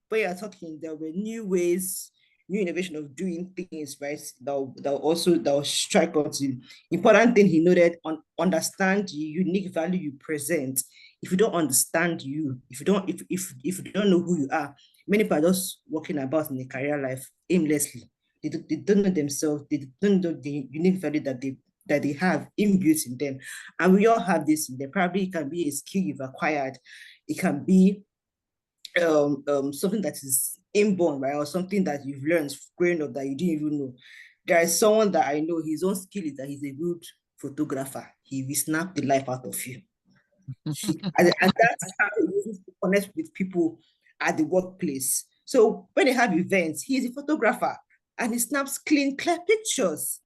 when you're talking, there were new ways, new innovation of doing things, right? That will strike out you. Important thing he noted: understand the unique value you present. If you don't understand you, if you don't know who you are, many people are just walking about in a career life aimlessly. They don't know themselves. They don't know the unique value that they have inbuilt in them. And we all have this in there. Probably it can be a skill you've acquired. It can be something that is inborn, right? Or something that you've learned growing up that you didn't even know. There is someone that I know, his own skill is that he's a good photographer. He will snap the life out of you. And that's how he uses to connect with people at the workplace. So when they have events, he's a photographer and he snaps clear pictures.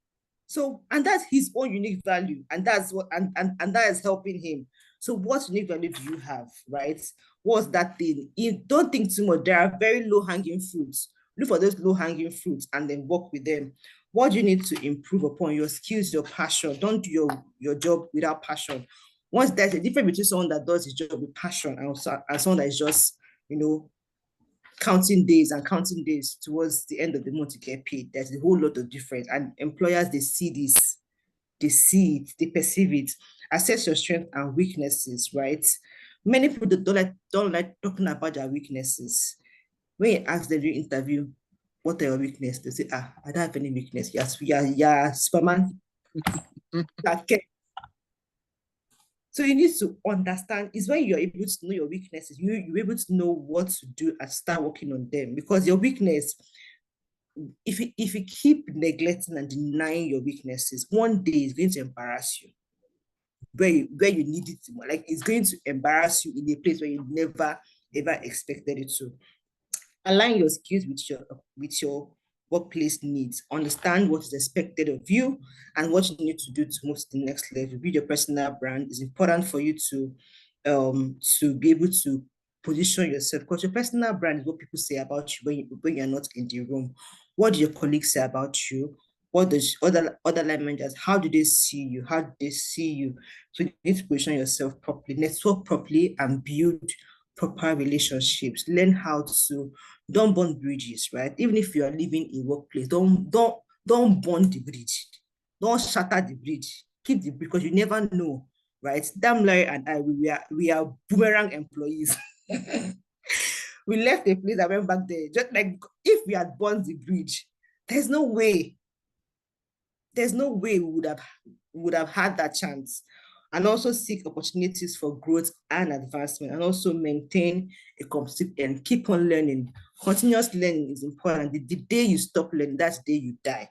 So, and that's his own unique value, and that's what, and that is helping him. So, what unique value do you have, right? What's that thing? You don't think too much. There are very low hanging fruits. Look for those low hanging fruits and then work with them. What do you need to improve upon? Your skills, your passion. Don't do your job without passion. Once there's a difference between someone that does his job with passion and someone that is just, counting days towards the end of the month to get paid. There's a whole lot of difference. And employers, they see this, they see it, they perceive it. Assess your strengths and weaknesses, right? Many people don't like talking about their weaknesses. When you ask them during interview, what are your weaknesses? They say, I don't have any weakness. Yes, yeah, Superman. Okay. So you need to understand, is when you're able to know your weaknesses, you're able to know what to do and start working on them. Because your weakness, if you keep neglecting and denying your weaknesses, one day it's going to embarrass you. Where you need it more. Like, it's going to embarrass you in a place where you never ever expected it to. Align your skills with your workplace needs. Understand what is expected of you and what you need to do to move to the next level. Build your personal brand. It's important for you to be able to position yourself, because your personal brand is what people say about you when you're not in the room. What do your colleagues say about you? What does other line managers, how do they see you? How do they see you? So you need to position yourself properly, network properly, and build proper relationships. Learn how to, don't burn bridges, right? Even if you are living in workplace, don't burn the bridge. Don't shatter the bridge. Keep the, because you never know, right? Damilare and I, we are boomerang employees. We left a place, I went back there. Just like, if we had burned the bridge, there's no way we would have had that chance. And also seek opportunities for growth and advancement, and also maintain a consistent and keep on learning. Continuous learning is important. The day you stop learning, that's the day you die.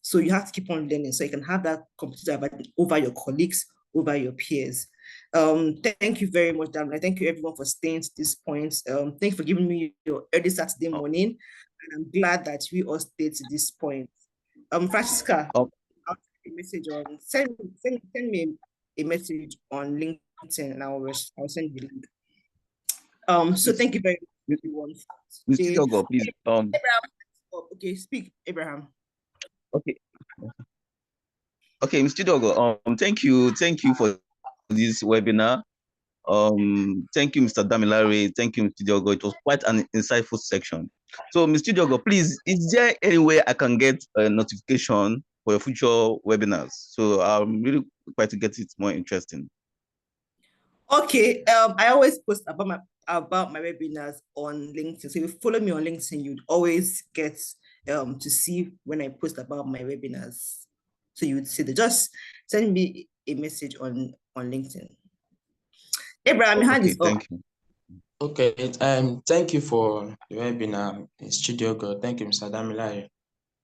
So you have to keep on learning so you can have that competitive advantage over your colleagues, over your peers. Thank you very much, Damilare. Thank you everyone for staying to this point. Thank you for giving me your early Saturday morning. And I'm glad that we all stayed to this point. Francisca, I'll send a message on, send me a message on LinkedIn, and I'll send you the link. So thank you very much, everyone. Mr. Diogo, please. Abraham, okay, speak, Abraham. Okay, Mr. Diogo, thank you for this webinar. Thank you, Mr. Damilare. Thank you, Mr. Diogo. It was quite an insightful section. So, Mr. Diogo, please, is there any way I can get a notification for your future webinars? So I'm really quite to get it more interesting. Okay, I always post about my webinars on LinkedIn. So if you follow me on LinkedIn, you'd always get to see when I post about my webinars. So you would see that. Just send me a message on LinkedIn. Abraham, your hand is up. Thank you. Okay, thank you for the webinar, Mr. Diogo. Thank you, Mr. Damilare.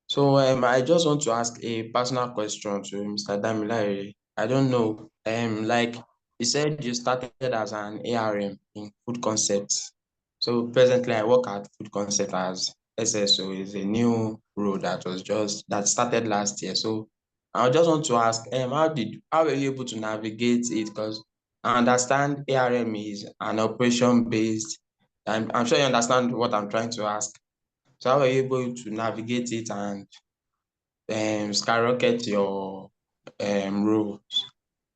So I just want to ask a personal question to Mr. Damilare. I don't know, like you said, you started as an ARM in food concepts. So presently I work at food concept as SSO. Is a new role that started last year. So I just want to ask, how were you able to navigate it? Because I understand ARM is an operation based. I'm sure you understand what I'm trying to ask. So how were you able to navigate it and skyrocket your roles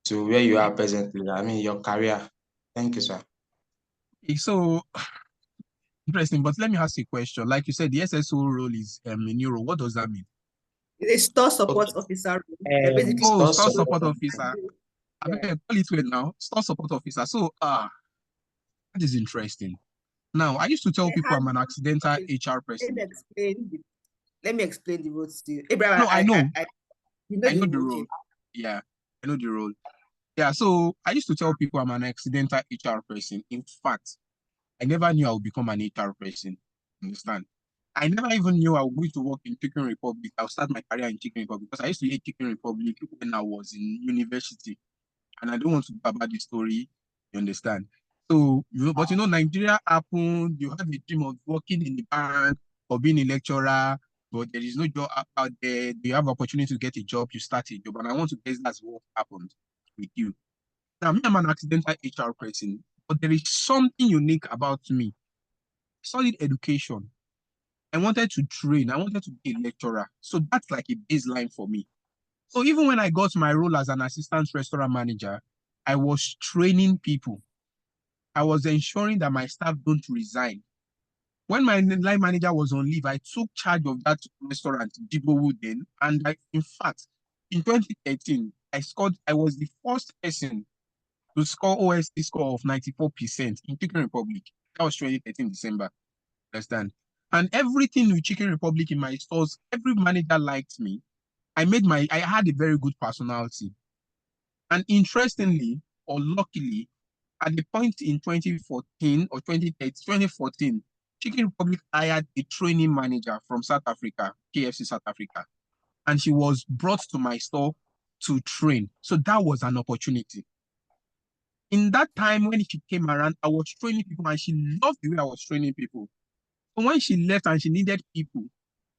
to where you are presently? I mean, your career. Thank you, sir. So interesting, but let me ask you a question. Like you said, the SSO role is a new role. What does that mean? It's a store support officer. Basically, store support officer. I mean, call it well now. Store support officer. So that is interesting. Now, I used to tell people I'm an accidental HR person. Let me explain the role to you. Abraham, no, I know. I know the role. Yeah, I know the role. Yeah, so I used to tell people I'm an accidental HR person. In fact, I never knew I would become an HR person. Understand? I never even knew I was going to work in Chicken Republic. I'll start my career in Chicken Republic because I used to eat Chicken Republic when I was in university. And I don't want to talk about the story, you understand? So, but Nigeria happened, you have a dream of working in the bank or being a lecturer, but there is no job out there. You have opportunity to get a job, you start a job, and I want to guess that's what happened with you. Now, me, I'm an accidental HR person, but there is something unique about me. Solid education. I wanted to train. I wanted to be a lecturer. So that's like a baseline for me. So even when I got my role as an assistant restaurant manager, I was training people. I was ensuring that my staff don't resign. When my line manager was on leave, I took charge of that restaurant, Jibowu then. And in fact, in 2013, I was the first person to score OSC score of 94% in Chicken Republic. That was 2013 December. Understand? And everything with Chicken Republic in my stores, every manager liked me. I had a very good personality. And interestingly, or luckily, at the point in 2014 or 2014, Chicken Republic hired a training manager from South Africa, KFC South Africa. And she was brought to my store to train. So that was an opportunity. In that time when she came around, I was training people and she loved the way I was training people. So when she left and she needed people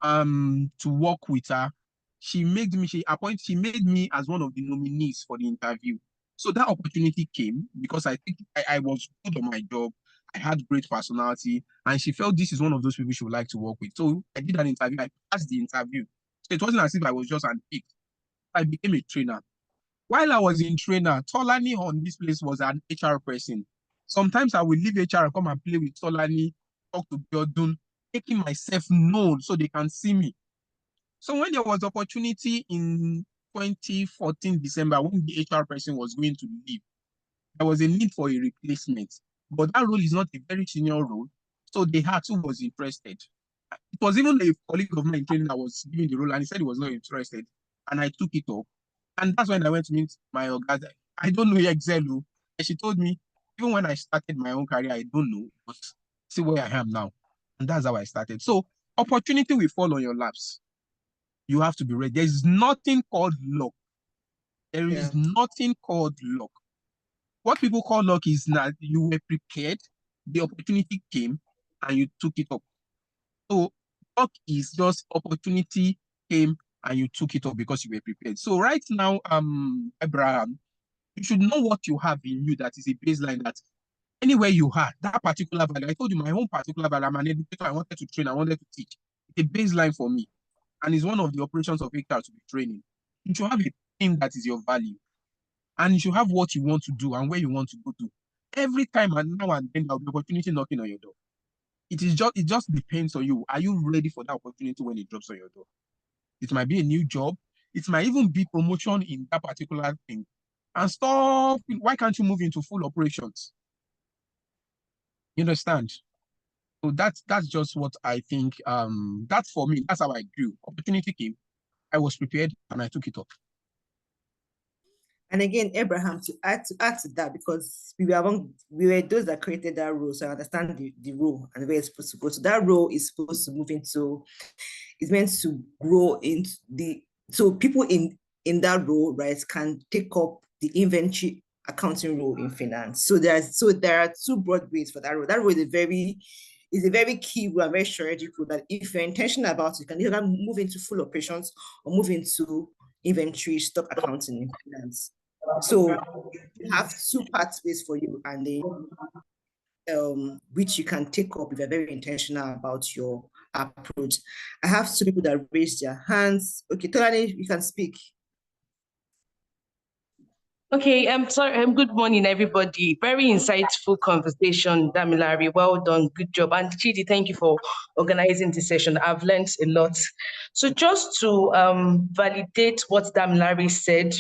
to work with her, she made me as one of the nominees for the interview. So that opportunity came because I think I was good on my job. I had great personality, and she felt this is one of those people she would like to work with. So I did an interview. I passed the interview. So it wasn't as if I was just unpicked. I became a trainer. While I was in trainer, Tolani on this place was an HR person. Sometimes I will leave HR and come and play with Tolani, talk to Biodun, making myself known so they can see me. So when there was opportunity in 2014 December, when the HR person was going to leave, there was a need for a replacement. But that role is not a very senior role. So they had who was interested. It was even a colleague of mine in training that was giving the role, and he said he was not interested. And I took it up. And that's when I went to meet my organizer. I don't know Excel. And she told me, even when I started my own career, I don't know, but see where I am now. And that's how I started. So opportunity will fall on your laps. You have to be ready. There's nothing called luck. There is nothing called luck. What people call luck is that you were prepared, the opportunity came, and you took it up. So luck is just opportunity came and you took it up because you were prepared. So right now, Abraham, you should know what you have in you that is a baseline that anywhere you are, that particular value. I told you my own particular value. I'm an educator. I wanted to train. I wanted to teach. It's a baseline for me. And it's one of the operations of HR to be training. You should have a thing that is your value. And you should have what you want to do and where you want to go to. Every time and now and then there'll be opportunity knocking on your door. It just depends on you. Are you ready for that opportunity when it drops on your door? It might be a new job. It might even be promotion in that particular thing. And stop. Why can't you move into full operations? You understand? So that's just what I think. That's for me. That's how I grew. Opportunity came. I was prepared and I took it up. And again, Abraham, to add to that, because we were those that created that role, so I understand the role and where it's supposed to go. So that role is supposed to move into, is meant to grow into so people in that role, right, can take up the inventory accounting role in finance. So there are two broad ways for that role. That role is a very key role, a very strategic role that if you're intentional about it, you can either move into full operations or move into inventory stock accounting in finance. So you have two pathways for you, and they which you can take up if you're very intentional about your approach. I have two people that raised their hands. Okay, Tolani, you can speak. Okay, I'm sorry. Good morning, everybody. Very insightful conversation, Damilare. Well done. Good job. And Chidi, thank you for organizing this session. I've learned a lot. So just to validate what Damilare said,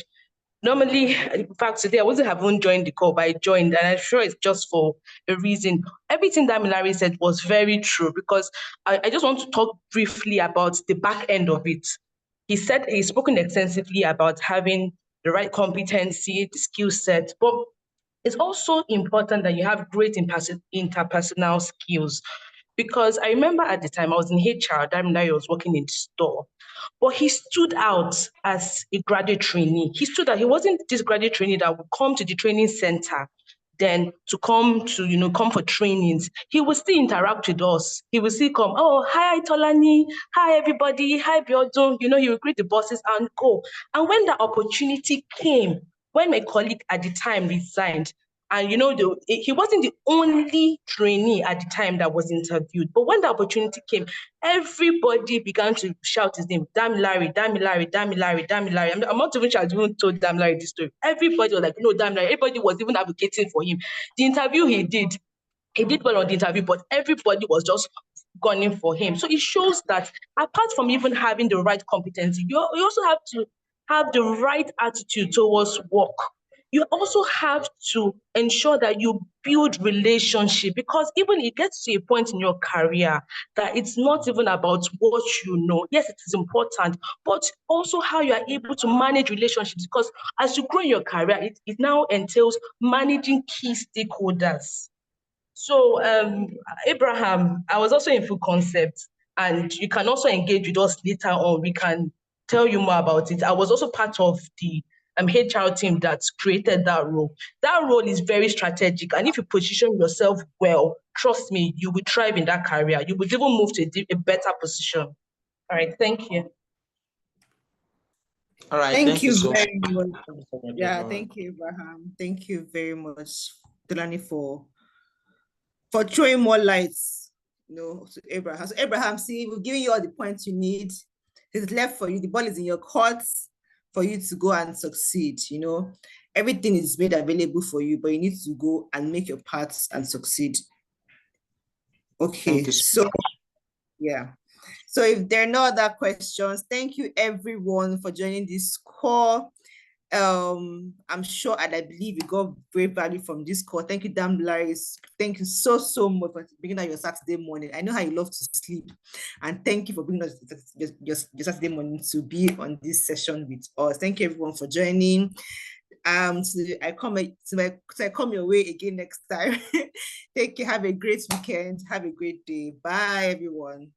normally, in fact, today I wasn't having joined the call, but I joined, and I'm sure it's just for a reason. Everything that Milari said was very true, because I just want to talk briefly about the back end of it. He's spoken extensively about having the right competency, the skill set, but it's also important that you have great interpersonal skills. Because I remember at the time I was in HR, Damilare was working in the store, but he stood out as a graduate trainee. He wasn't this graduate trainee that would come to the training center, then to come for trainings, he will still interact with us. He will still come, oh, hi, Tolani, hi, everybody, hi, Biodun. He will greet the bosses and go. And when the opportunity came, when my colleague at the time resigned, and he wasn't the only trainee at the time that was interviewed, but when the opportunity came, everybody began to shout his name, Damilare, Damilare, Damilare, Damilare. I'm not even sure I even told Damilare this story. Everybody was like, no, Damilare. Everybody was even advocating for him. The interview he did well on the interview, but everybody was just gunning for him. So it shows that apart from even having the right competency, you also have to have the right attitude towards work. You also have to ensure that you build relationship, because even it gets to a point in your career that it's not even about what you know. Yes, it is important, but also how you are able to manage relationships, because as you grow in your career, it now entails managing key stakeholders. So, Abraham, I was also in Food Concept, and you can also engage with us later on. We can tell you more about it. I was also part of the HR team that created that role. That role is very strategic, and if you position yourself well, trust me, you will thrive in that career. You will even move to a better position. All right, thank you. All right, Thank you so very much. much. Yeah, thank you, Abraham. Thank you very much, Delani, for throwing more lights, to Abraham. So Abraham, see, we've given you all the points you need. It's left for you. The ball is in your court for you to go and succeed. Everything is made available for you, but you need to go and make your parts and succeed. Okay, so yeah. So if there are no other questions, thank you everyone for joining this call. I'm sure and I believe you got great value from this call. Thank you, Damilare. Thank you so much for bringing out your Saturday morning. I know how you love to sleep, and thank you for bringing us your Saturday morning to be on this session with us. Thank you everyone for joining. I come your way again next time. Take care. Have a great weekend. Have a great day. Bye, everyone.